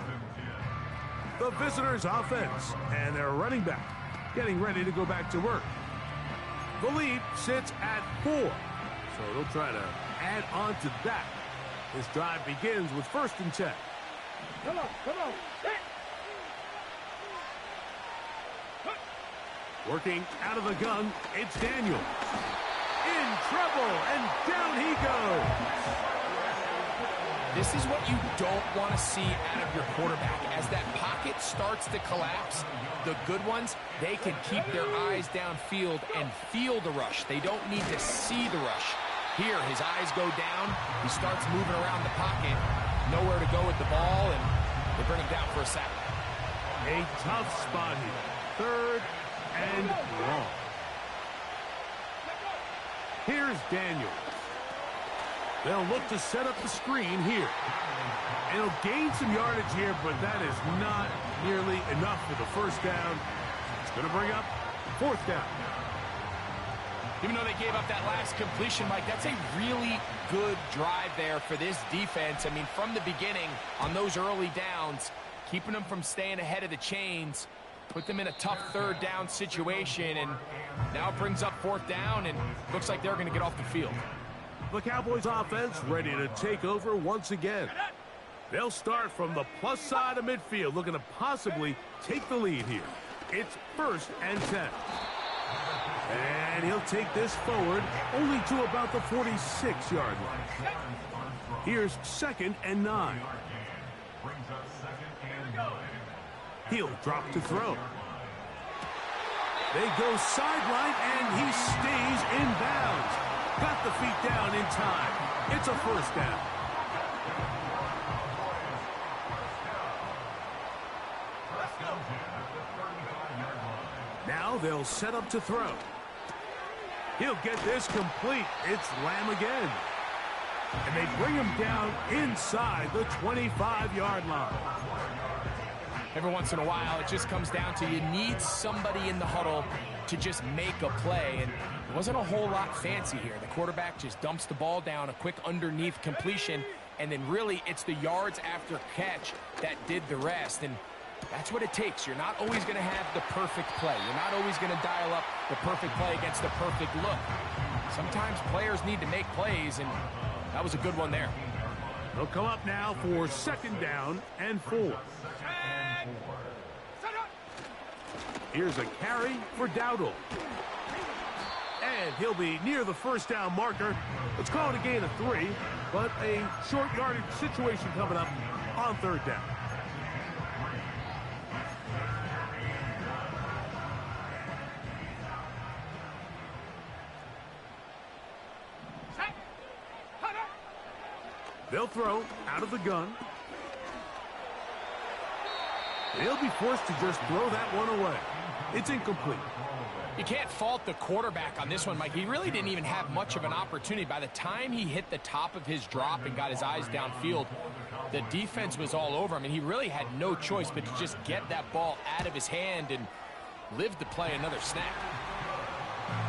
The visitors' offense and their running back getting ready to go back to work. The lead sits at 4, so they'll try to add on to that. This drive begins with 1st and 10. Come on. Working out of the gun, it's Daniels. In trouble, and down he goes. This is what you don't want to see out of your quarterback. As that pocket starts to collapse, the good ones, they can keep their eyes downfield and feel the rush. They don't need to see the rush. Here, his eyes go down. He starts moving around the pocket. Nowhere to go with the ball, and they bring him down for a sack. A tough spot here. 3rd and long. Here's Daniels. They'll look to set up the screen here. And he'll gain some yardage here, but that is not nearly enough for the 1st down. It's going to bring up 4th down. Even though they gave up that last completion, Mike, that's a really good drive there for this defense. I mean, from the beginning, on those early downs, keeping them from staying ahead of the chains, put them in a tough 3rd down situation, and now it brings up 4th down, and looks like they're going to get off the field. The Cowboys offense ready to take over once again. They'll start from the plus side of midfield, looking to possibly take the lead here. It's 1st and 10. And he'll take this forward only to about the 46-yard line. Here's 2nd and 9. He'll drop to throw. They go sideline, and he stays in bounds. Got the feet down in time. It's a 1st down. Now they'll set up to throw. He'll get this complete. It's Lamb again. And they bring him down inside the 25-yard line. Every once in a while, it just comes down to you need somebody in the huddle to just make a play, and it wasn't a whole lot fancy here. The quarterback just dumps the ball down, a quick underneath completion, and then really it's the yards after catch that did the rest, and that's what it takes. You're not always going to have the perfect play. You're not always going to dial up the perfect play against the perfect look. Sometimes players need to make plays, and that was a good one there. They'll come up now for 2nd down and 4. Here's a carry for Dowdle. And he'll be near the 1st down marker. Let's call it a gain of 3, but a short yardage situation coming up on 3rd down. They'll throw out of the gun. They'll be forced to just throw that one away. It's incomplete. You can't fault the quarterback on this one, Mike. He really didn't even have much of an opportunity. By the time he hit the top of his drop and got his eyes downfield, the defense was all over him, and he really had no choice but to just get that ball out of his hand and live to play another snap.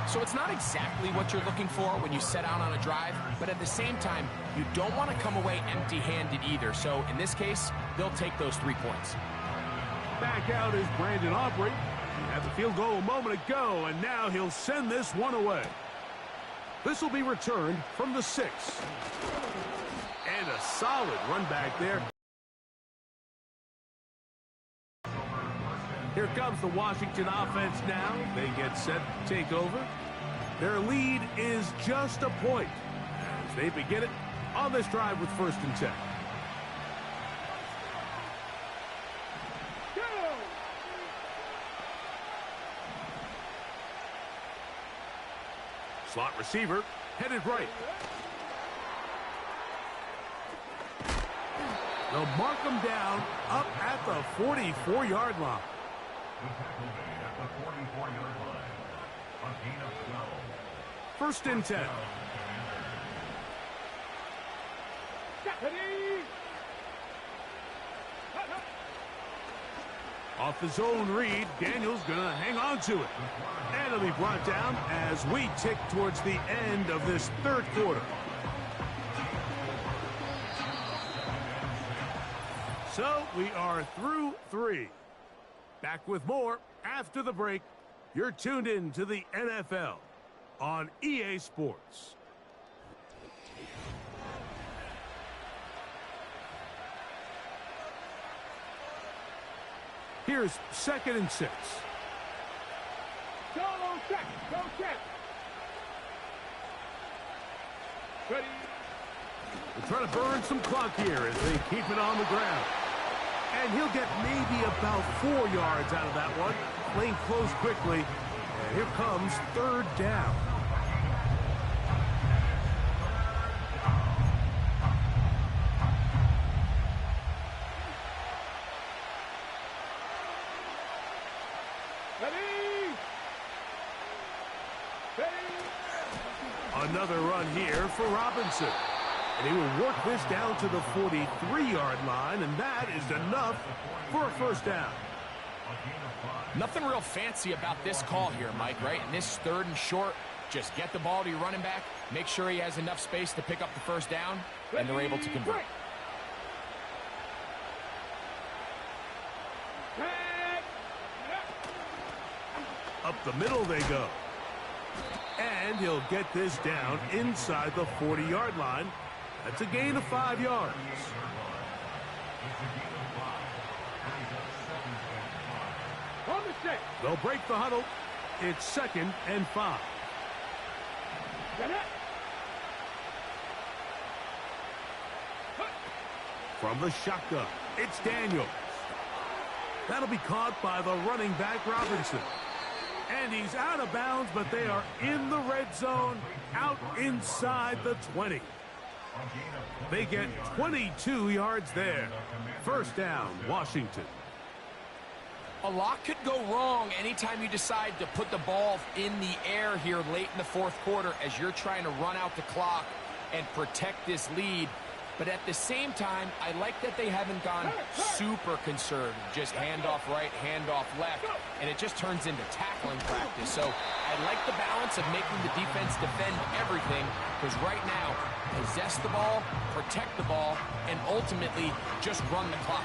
So it's not exactly what you're looking for when you set out on a drive, but at the same time, you don't want to come away empty-handed either. So in this case, they'll take those 3 points. Back out is Brandon Aubrey. He had the field goal a moment ago, and now he'll send this one away. This will be returned from the 6. And a solid run back there. Here comes the Washington offense now. They get set to take over. Their lead is just a point as they begin it on this drive with 1st and 10. Slot receiver headed right. They'll mark him down up at the 44-yard line. At the 44-yard line, a gain of 12. 1st and 10. Off the zone read, Daniels gonna hang on to it. And it'll be brought down as we tick towards the end of this 3rd quarter. So we are through 3. Back with more after the break. You're tuned in to the NFL on EA Sports. Here's 2nd and 6. Go check. Go check. Ready. They're trying to burn some clock here as they keep it on the ground. And he'll get maybe about 4 yards out of that one. Playing close quickly. And here comes 3rd down. Another run here for Robinson. And he will work this down to the 43-yard line, and that is enough for a 1st down. Nothing real fancy about this call here, Mike, right? In this 3rd and short, just get the ball to your running back, make sure he has enough space to pick up the 1st down, and they're able to convert. Up the middle they go. And he'll get this down inside the 40-yard line. That's a gain of 5 yards. They'll break the huddle. It's 2nd and 5. From the shotgun, it's Daniels. That'll be caught by the running back, Robinson. And he's out of bounds, but they are in the red zone, out inside the 20. They get 22 yards there. 1st down, Washington. A lot could go wrong anytime you decide to put the ball in the air here late in the 4th quarter as you're trying to run out the clock and protect this lead. But at the same time, I like that they haven't gone super conservative. Just handoff right, handoff left, and it just turns into tackling practice. So I like the balance of making the defense defend everything, because right now, possess the ball, protect the ball, and ultimately just run the clock.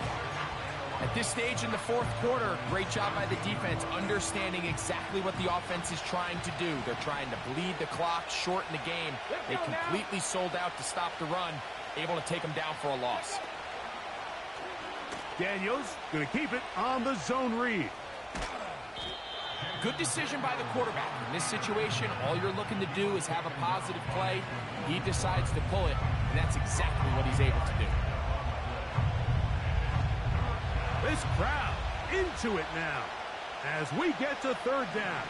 At this stage in the 4th quarter, great job by the defense, understanding exactly what the offense is trying to do. They're trying to bleed the clock, shorten the game. They completely sold out to stop the run, able to take them down for a loss. Daniels going to keep it on the zone read. Good decision by the quarterback. In this situation, all you're looking to do is have a positive play. He decides to pull it, and that's exactly what he's able to do. This crowd into it now as we get to 3rd down.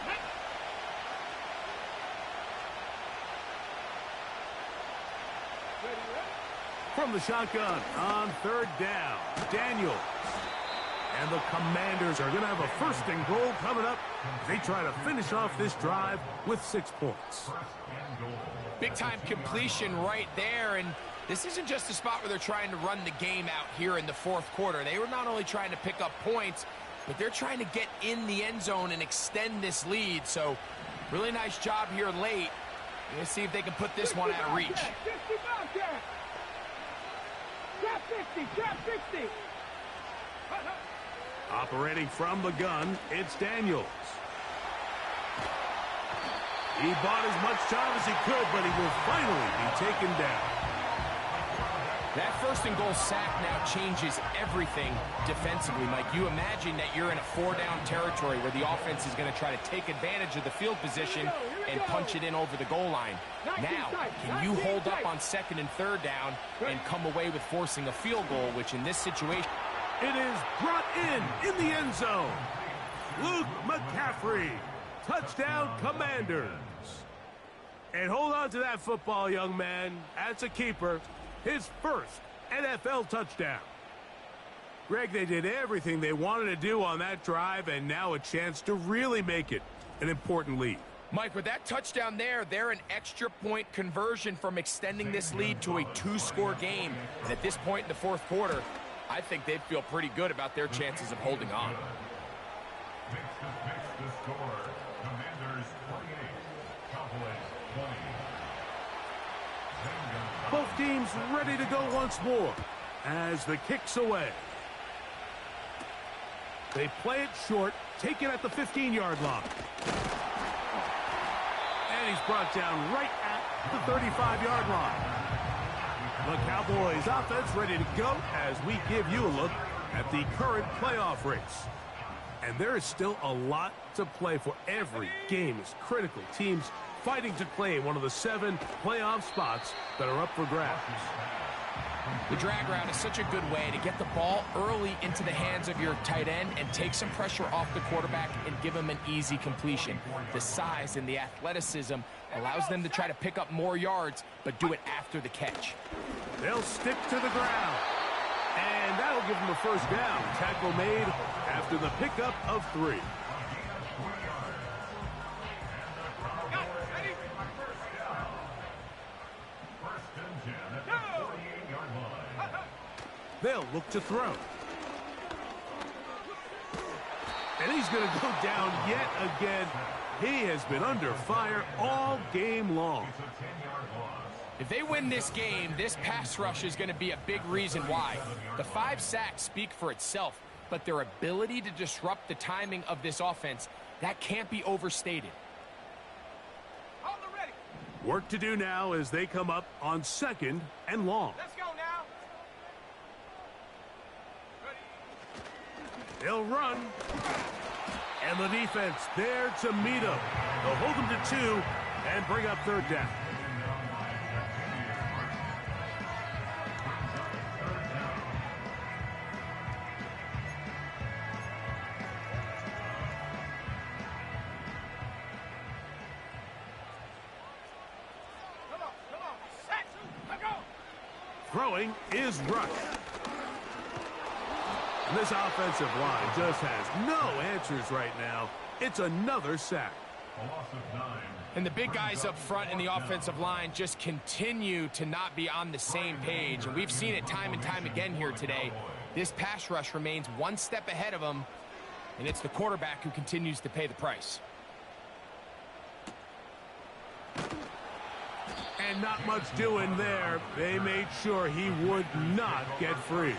From the shotgun on 3rd down, Daniels. And the Commanders are going to have a 1st and goal coming up. They try to finish off this drive with 6 points. Big-time completion right there, and this isn't just a spot where they're trying to run the game out here in the 4th quarter. They were not only trying to pick up points, but they're trying to get in the end zone and extend this lead. So really nice job here late. Let's see if they can put this one out of reach. Trap 60, trap 60. Operating from the gun, it's Daniels. He bought as much time as he could, but he will finally be taken down. That 1st and goal sack now changes everything defensively, Mike. You imagine that you're in a 4-down territory where the offense is going to try to take advantage of the field position and punch it in over the goal line. Now, can you hold up on 2nd and 3rd down and come away with forcing a field goal, which in this situation... It is brought in the end zone. Luke McCaffrey, touchdown Commanders. And hold on to that football, young man. That's a keeper. His 1st NFL touchdown. Greg, they did everything they wanted to do on that drive, and now a chance to really make it an important lead. Mike, with that touchdown there, they're an extra point conversion from extending this lead to a 2-score game. And at this point in the 4th quarter, I think they'd feel pretty good about their chances of holding on. Fix the score. Commanders 28, Cowboys 20. Both teams ready to go once more as the kick's away. They play it short, take it at the 15-yard line. And he's brought down right at the 35-yard line. The Cowboys offense ready to go as we give you a look at the current playoff race. And there is still a lot to play for. Every game is critical. Teams fighting to claim one of the 7 playoff spots that are up for grabs. The drag route is such a good way to get the ball early into the hands of your tight end and take some pressure off the quarterback and give him an easy completion. The size and the athleticism allows them to try to pick up more yards, but do it after the catch. They'll stick to the ground. And that'll give them a first down. Tackle made after the pickup of 3. They'll look to throw. And he's going to go down yet again. He has been under fire all game long. If they win this game, this pass rush is going to be a big reason why. The 5 sacks speak for itself, but their ability to disrupt the timing of this offense, that can't be overstated. Work to do now as they come up on 2nd and long. Let's go now. They'll run. And the defense there to meet them. They'll hold them to 2 and bring up 3rd down. Throwing is Rush. And this offensive line just has no answers right now. It's another sack. And the big guys up front in the offensive line just continue to not be on the same page. And we've seen it time and time again here today. This pass rush remains one step ahead of them, and it's the quarterback who continues to pay the price. And not much doing there. They made sure he would not get free.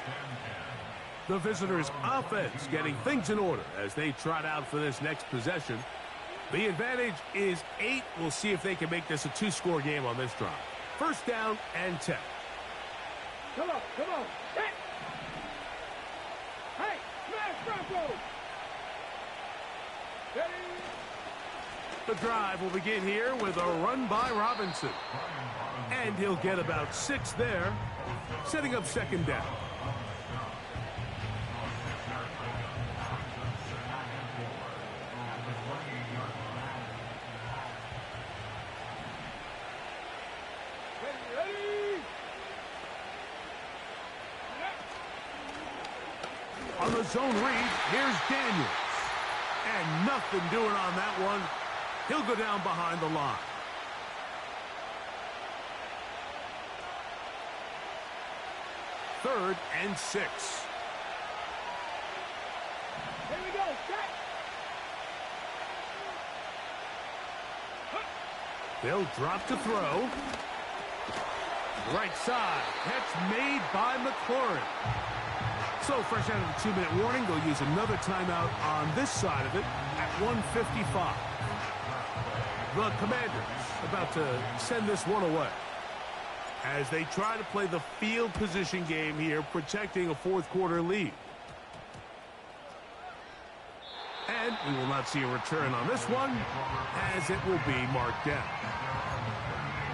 The visitors' offense getting things in order as they trot out for this next possession. The advantage is 8. We'll see if they can make this a 2-score game on this drive. First down and 10. Come on, come on. Hey! Hey, smash Bronco! Ready? The drive will begin here with a run by Robinson. And he'll get about 6 there, setting up 2nd down. On the zone read, here's Daniels. And nothing doing on that one. He'll go down behind the line. Third and 6. Here we go, set! They'll drop to throw. Right side, catch made by McLaurin. So fresh out of the 2-minute warning, they'll use another timeout on this side of it at 1:55. The Commanders about to send this one away as they try to play the field position game here, protecting a 4th-quarter lead. And we will not see a return on this one, as it will be marked down.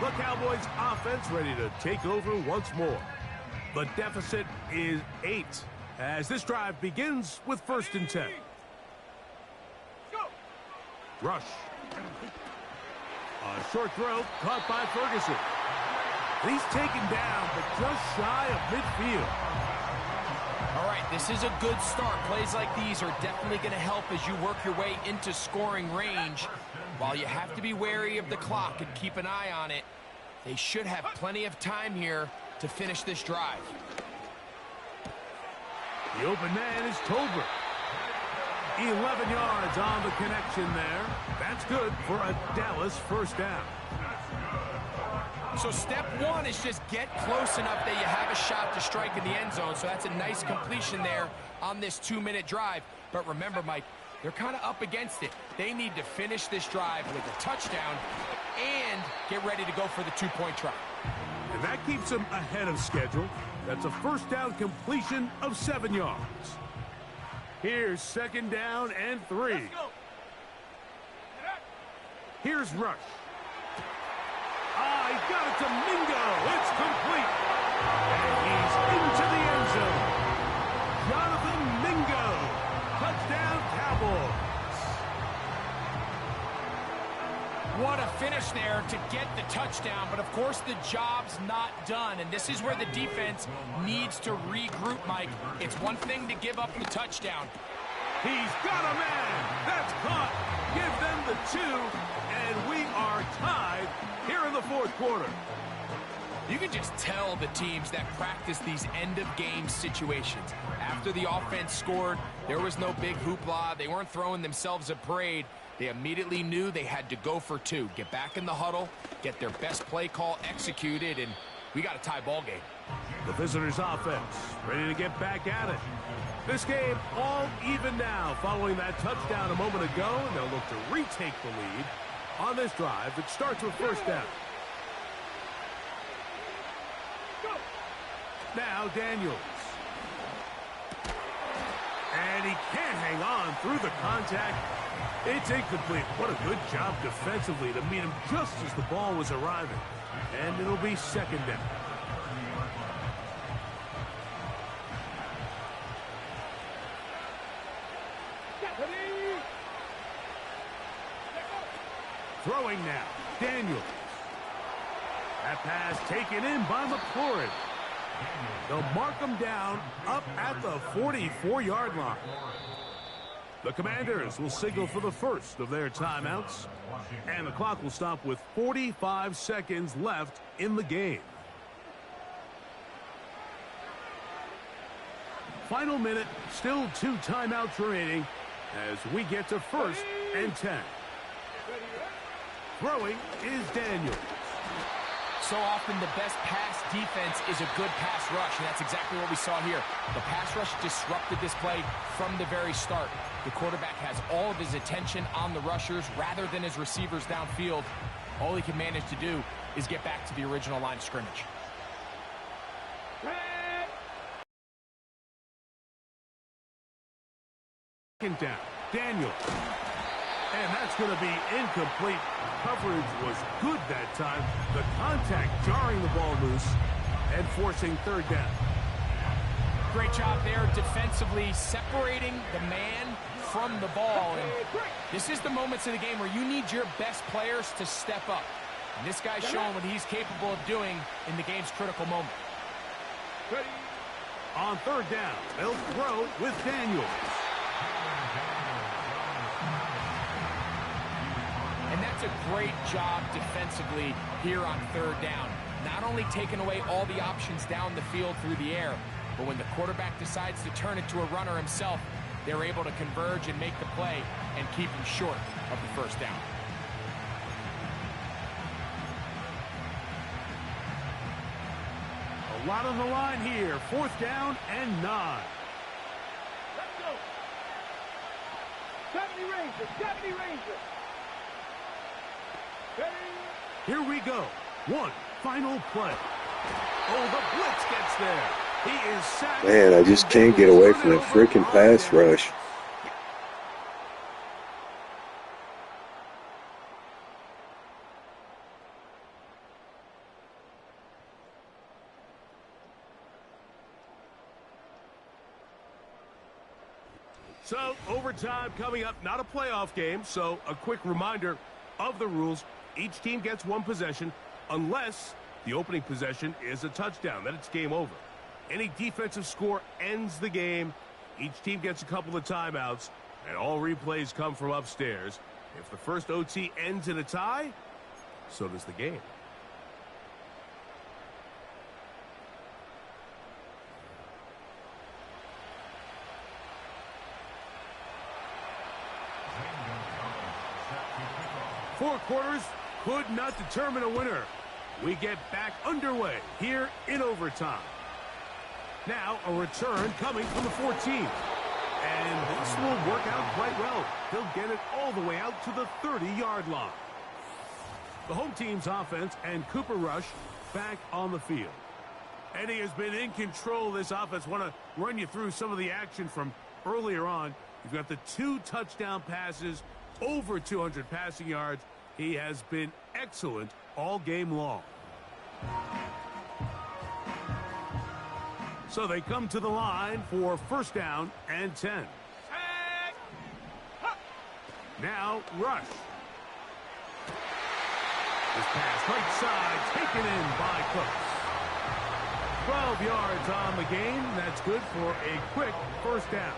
The Cowboys offense ready to take over once more. The deficit is 8 as this drive begins with 1st and 10. Rush. A short throw caught by Ferguson. He's taken down, but just shy of midfield. All right, this is a good start. Plays like these are definitely going to help as you work your way into scoring range. While you have to be wary of the clock and keep an eye on it, they should have plenty of time here to finish this drive. The open man is Tolbert. 11 yards on the connection there. That's good for a Dallas first down. So step 1 is just get close enough that you have a shot to strike in the end zone. So that's a nice completion there on this 2-minute drive. But remember, Mike, they're kind of up against it. They need to finish this drive with a touchdown and get ready to go for the two-point try. And that keeps them ahead of schedule. That's a first down completion of 7 yards. Here's 2nd down and 3. Let's go. Here's Rush. He got it to Mingo. It's complete. And he's into the end zone. Jonathan Mingo. Touchdown, Cowboys. What a finish there to get the touchdown, but of course the job's not done, and this is where the defense needs to regroup, Mike. It's one thing to give up the touchdown. He's got a man. That's caught. Give them the 2, and we are tied here in the 4th quarter. You can just tell the teams that practice these end-of-game situations. After the offense scored, there was no big hoopla. They weren't throwing themselves a parade. They immediately knew they had to go for 2. Get back in the huddle, get their best play call executed, and we got a tie ball game. The visitors' offense ready to get back at it. This game all even now following that touchdown a moment ago, and they'll look to retake the lead on this drive that starts with 1st down. Now Daniels. And he can't hang on through the contact. It's incomplete. What a good job defensively to meet him just as the ball was arriving. And it'll be 2nd down. Throwing now, Daniels. That pass taken in by McLaurin. They'll mark him down up at the 44-yard line. The Commanders will signal for the first of their timeouts, and the clock will stop with 45 seconds left in the game. Final minute, still 2 timeouts remaining as we get to 1st and 10. Throwing is Daniels. So often the best pass defense is a good pass rush, and that's exactly what we saw here. The pass rush disrupted this play from the very start. The quarterback has all of his attention on the rushers rather than his receivers downfield. All he can manage to do is get back to the original line of scrimmage. Second down, Daniels. And that's going to be incomplete. Coverage was good that time. The contact jarring the ball loose and forcing 3rd down. Great job there defensively, separating the man from the ball. And this is the moments of the game where you need your best players to step up. And this guy's showing what he's capable of doing in the game's critical moment. On 3rd down, they'll throw with Daniels. And that's a great job defensively here on 3rd down. Not only taking away all the options down the field through the air, but when the quarterback decides to turn it to a runner himself, they're able to converge and make the play and keep him short of the 1st down. A lot on the line here. 4th down and 9. Let's go. 70 Rangers, 70 Rangers. Here we go. One final play. Oh, the blitz gets there. He is sacked. Man, I just can't get away from the freaking pass rush. So, overtime coming up. Not a playoff game, so a quick reminder of the rules. Each team gets 1 possession unless the opening possession is a touchdown. Then it's game over. Any defensive score ends the game. Each team gets a couple of timeouts, and all replays come from upstairs. If the first OT ends in a tie, so does the game. Four quarters could not determine a winner. We get back underway here in overtime. Now a return coming from the 14. And this will work out quite well. He'll get it all the way out to the 30-yard line. The home team's offense and Cooper Rush back on the field. And he has been in control of this offense. Want to run you through some of the action from earlier on. You've got the 2 touchdown passes, over 200 passing yards. He has been excellent all game long. So they come to the line for first down and 10. Now Rush. This pass right side taken in by Cooks. 12 yards on the game. That's good for a quick first down.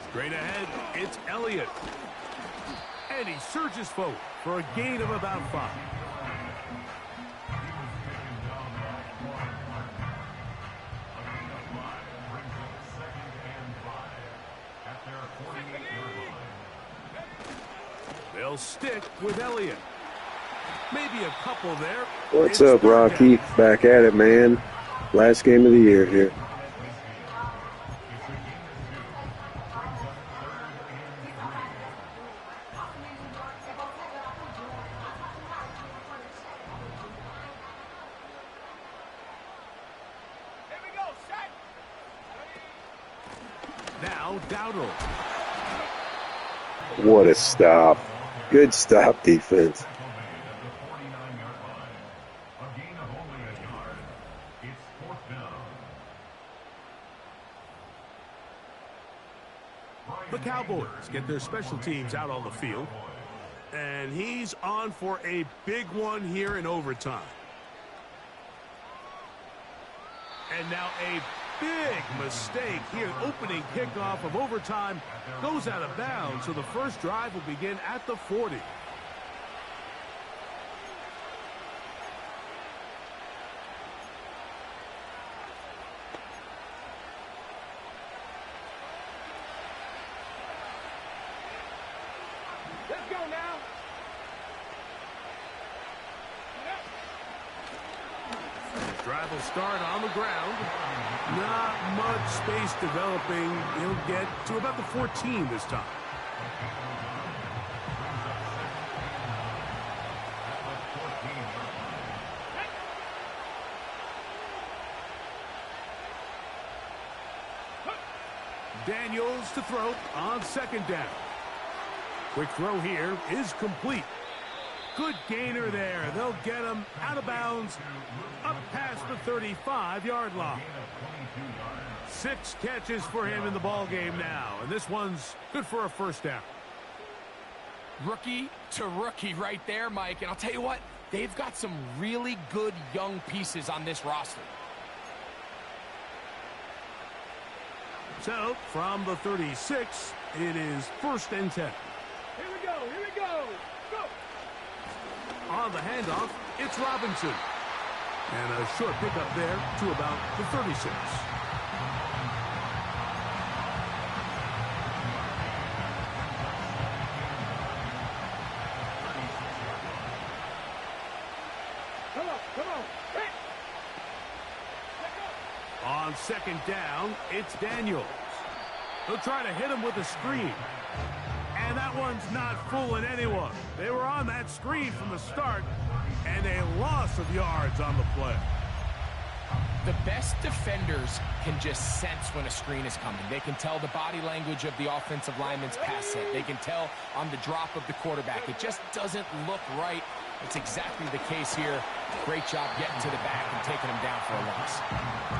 Straight ahead, it's Elliott. And he surges forward for a gain of about 5. They'll stick with Elliott. Maybe a couple there. What's up, Rocky? Back at it, man. Last game of the year here. Now Dowdle. What a stop. Good stop defense. The Cowboys get their special teams out on the field. And he's on for a big one here in overtime. And now a big mistake here. Opening kickoff of overtime goes out of bounds. So the first drive will begin at the 40. Let's go now. Drive will start on the ground. Not much space developing. He'll get to about the 14 this time. Daniels to throw on second down. Quick throw here is complete. Good gainer there. They'll get him out of bounds up past the 35-yard line. 6 catches for him in the ball game now, and this one's good for a first down. Rookie to rookie right there, Mike. And I'll tell you what, they've got some really good young pieces on this roster. So, from the 36, it is first and 10. Here we go. Here we go. Go. On the handoff, it's Robinson. And a short pickup there to about the 36. Come on. Come on. Hey. On second down, it's Daniels. They'll try to hit him with a screen. And that one's not fooling anyone. They were on that screen from the start, and a loss of yards on the play. The best defenders can just sense when a screen is coming. They can tell the body language of the offensive lineman's pass set. They can tell on the drop of the quarterback. It just doesn't look right. It's exactly the case here. Great job getting to the back and taking him down for a loss.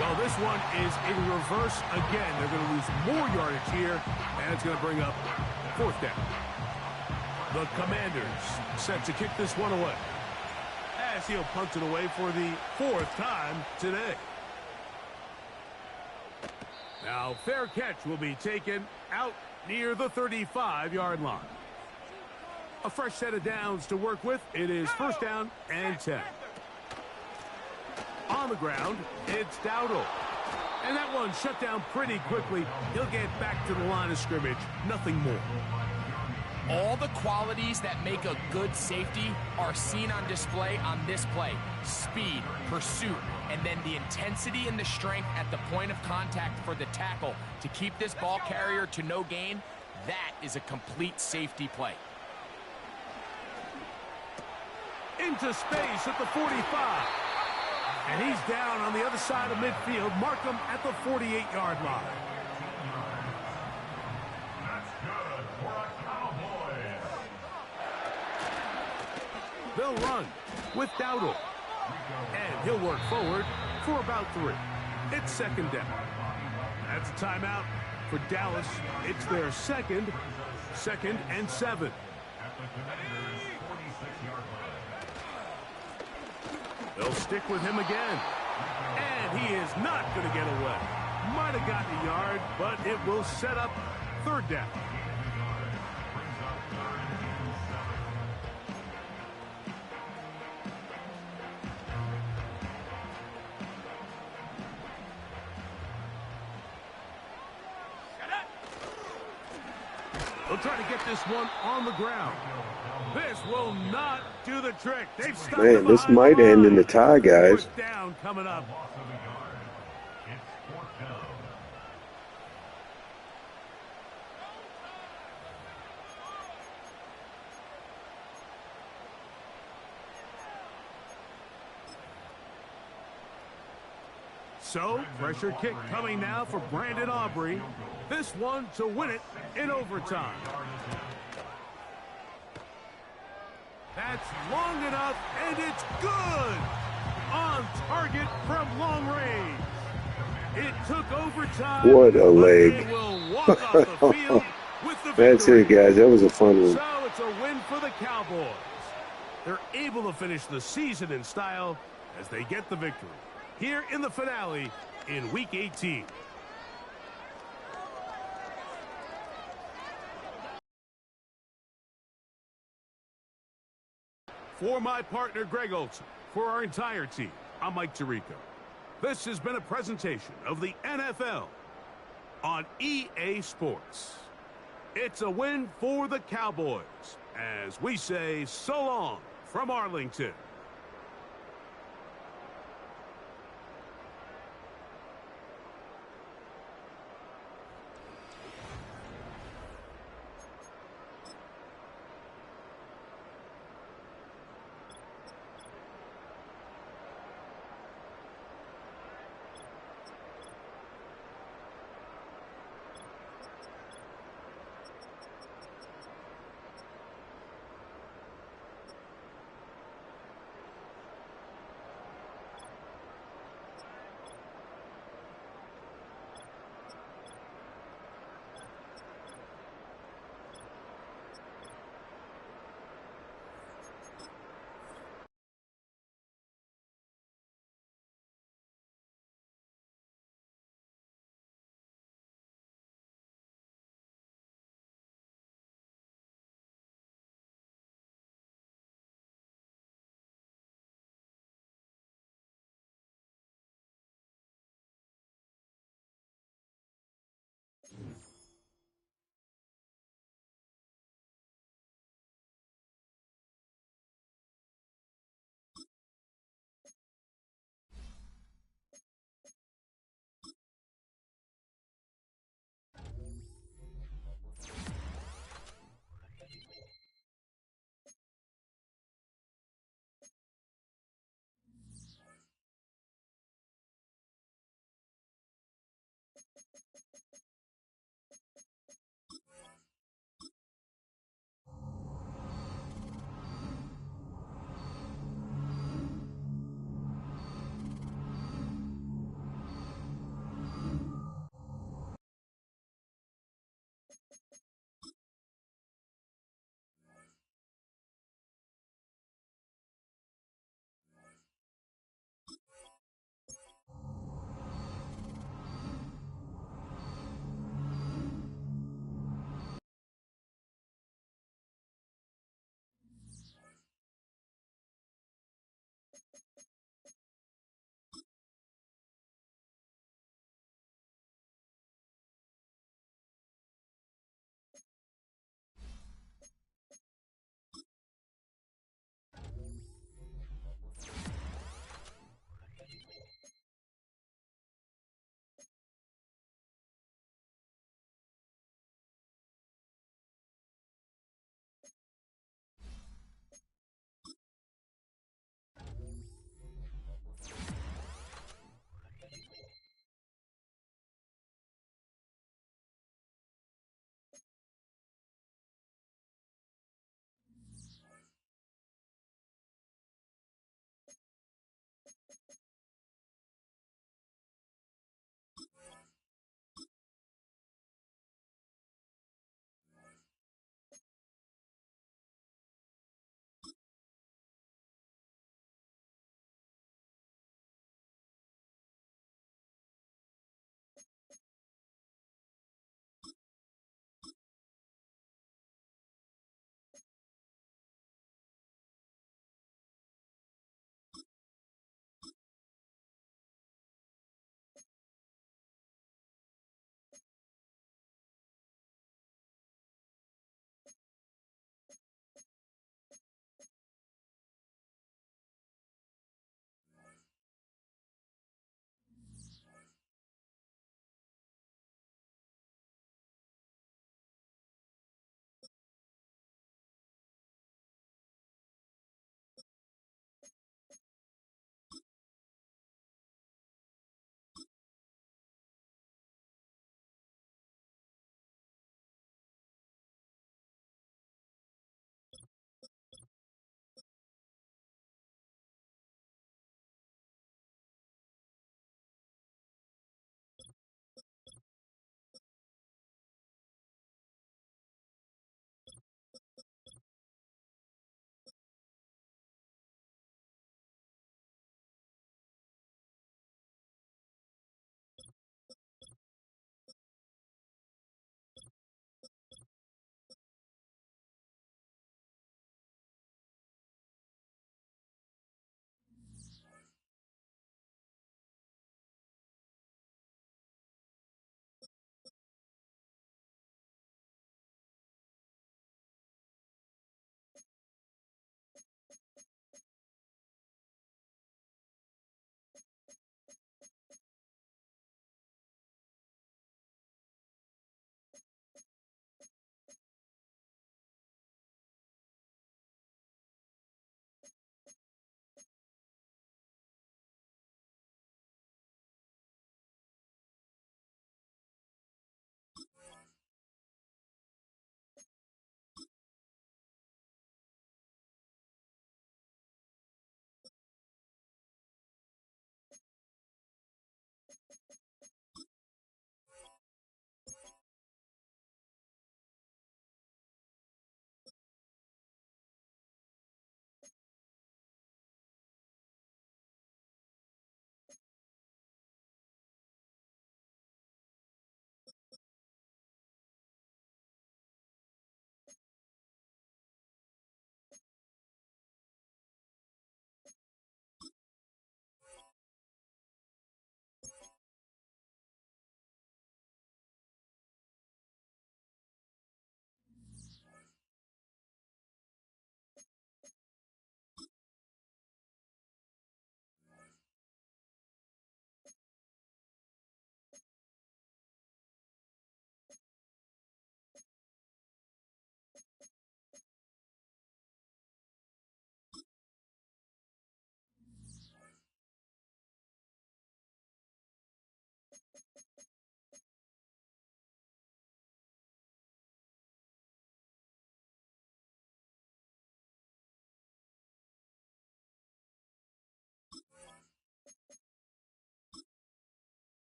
Well, this one is in reverse again. They're going to lose more yardage here, and it's going to bring up fourth down. The Commanders set to kick this one away, as he'll punt it away for the 4th time today. Now, fair catch will be taken out near the 35-yard line. A fresh set of downs to work with. It is first down and 10. On the ground, it's Dowdle. And that one shut down pretty quickly. He'll get back to the line of scrimmage. Nothing more. All the qualities that make a good safety are seen on display on this play. Speed, pursuit, and then the intensity and the strength at the point of contact for the tackle to keep this ball carrier to no gain. That is a complete safety play. Into space at the 45. And he's down on the other side of midfield. Mark him at the 48-yard line. That's good for a Cowboys. They'll run with Dowdle. And he'll work forward for about 3. It's second down. That's a timeout for Dallas. It's their second and 7. At the Commanders' 46-yard line. They'll stick with him again. And he is not going to get away. Might have gotten a yard, but it will set up third down. They'll try to get this one on the ground. This will not do the trick. They've stopped Man, this might end in a tie, guys. Fourth down coming up. Loss of a yard. It's fourth down. So, pressure kick coming now for Brandon Aubrey. This one to win it in overtime. That's long enough, and it's good! On target from long range. It took overtime. What a but leg. they will walk off the field with the That's it, victory. guys. That was a fun one. So it's a win for the Cowboys. They're able to finish the season in style as they get the victory here in the finale in Week 18. For my partner, Greg Olson, for our entire team, I'm Mike Tirico. This has been a presentation of the NFL on EA Sports. It's a win for the Cowboys, as we say so long from Arlington.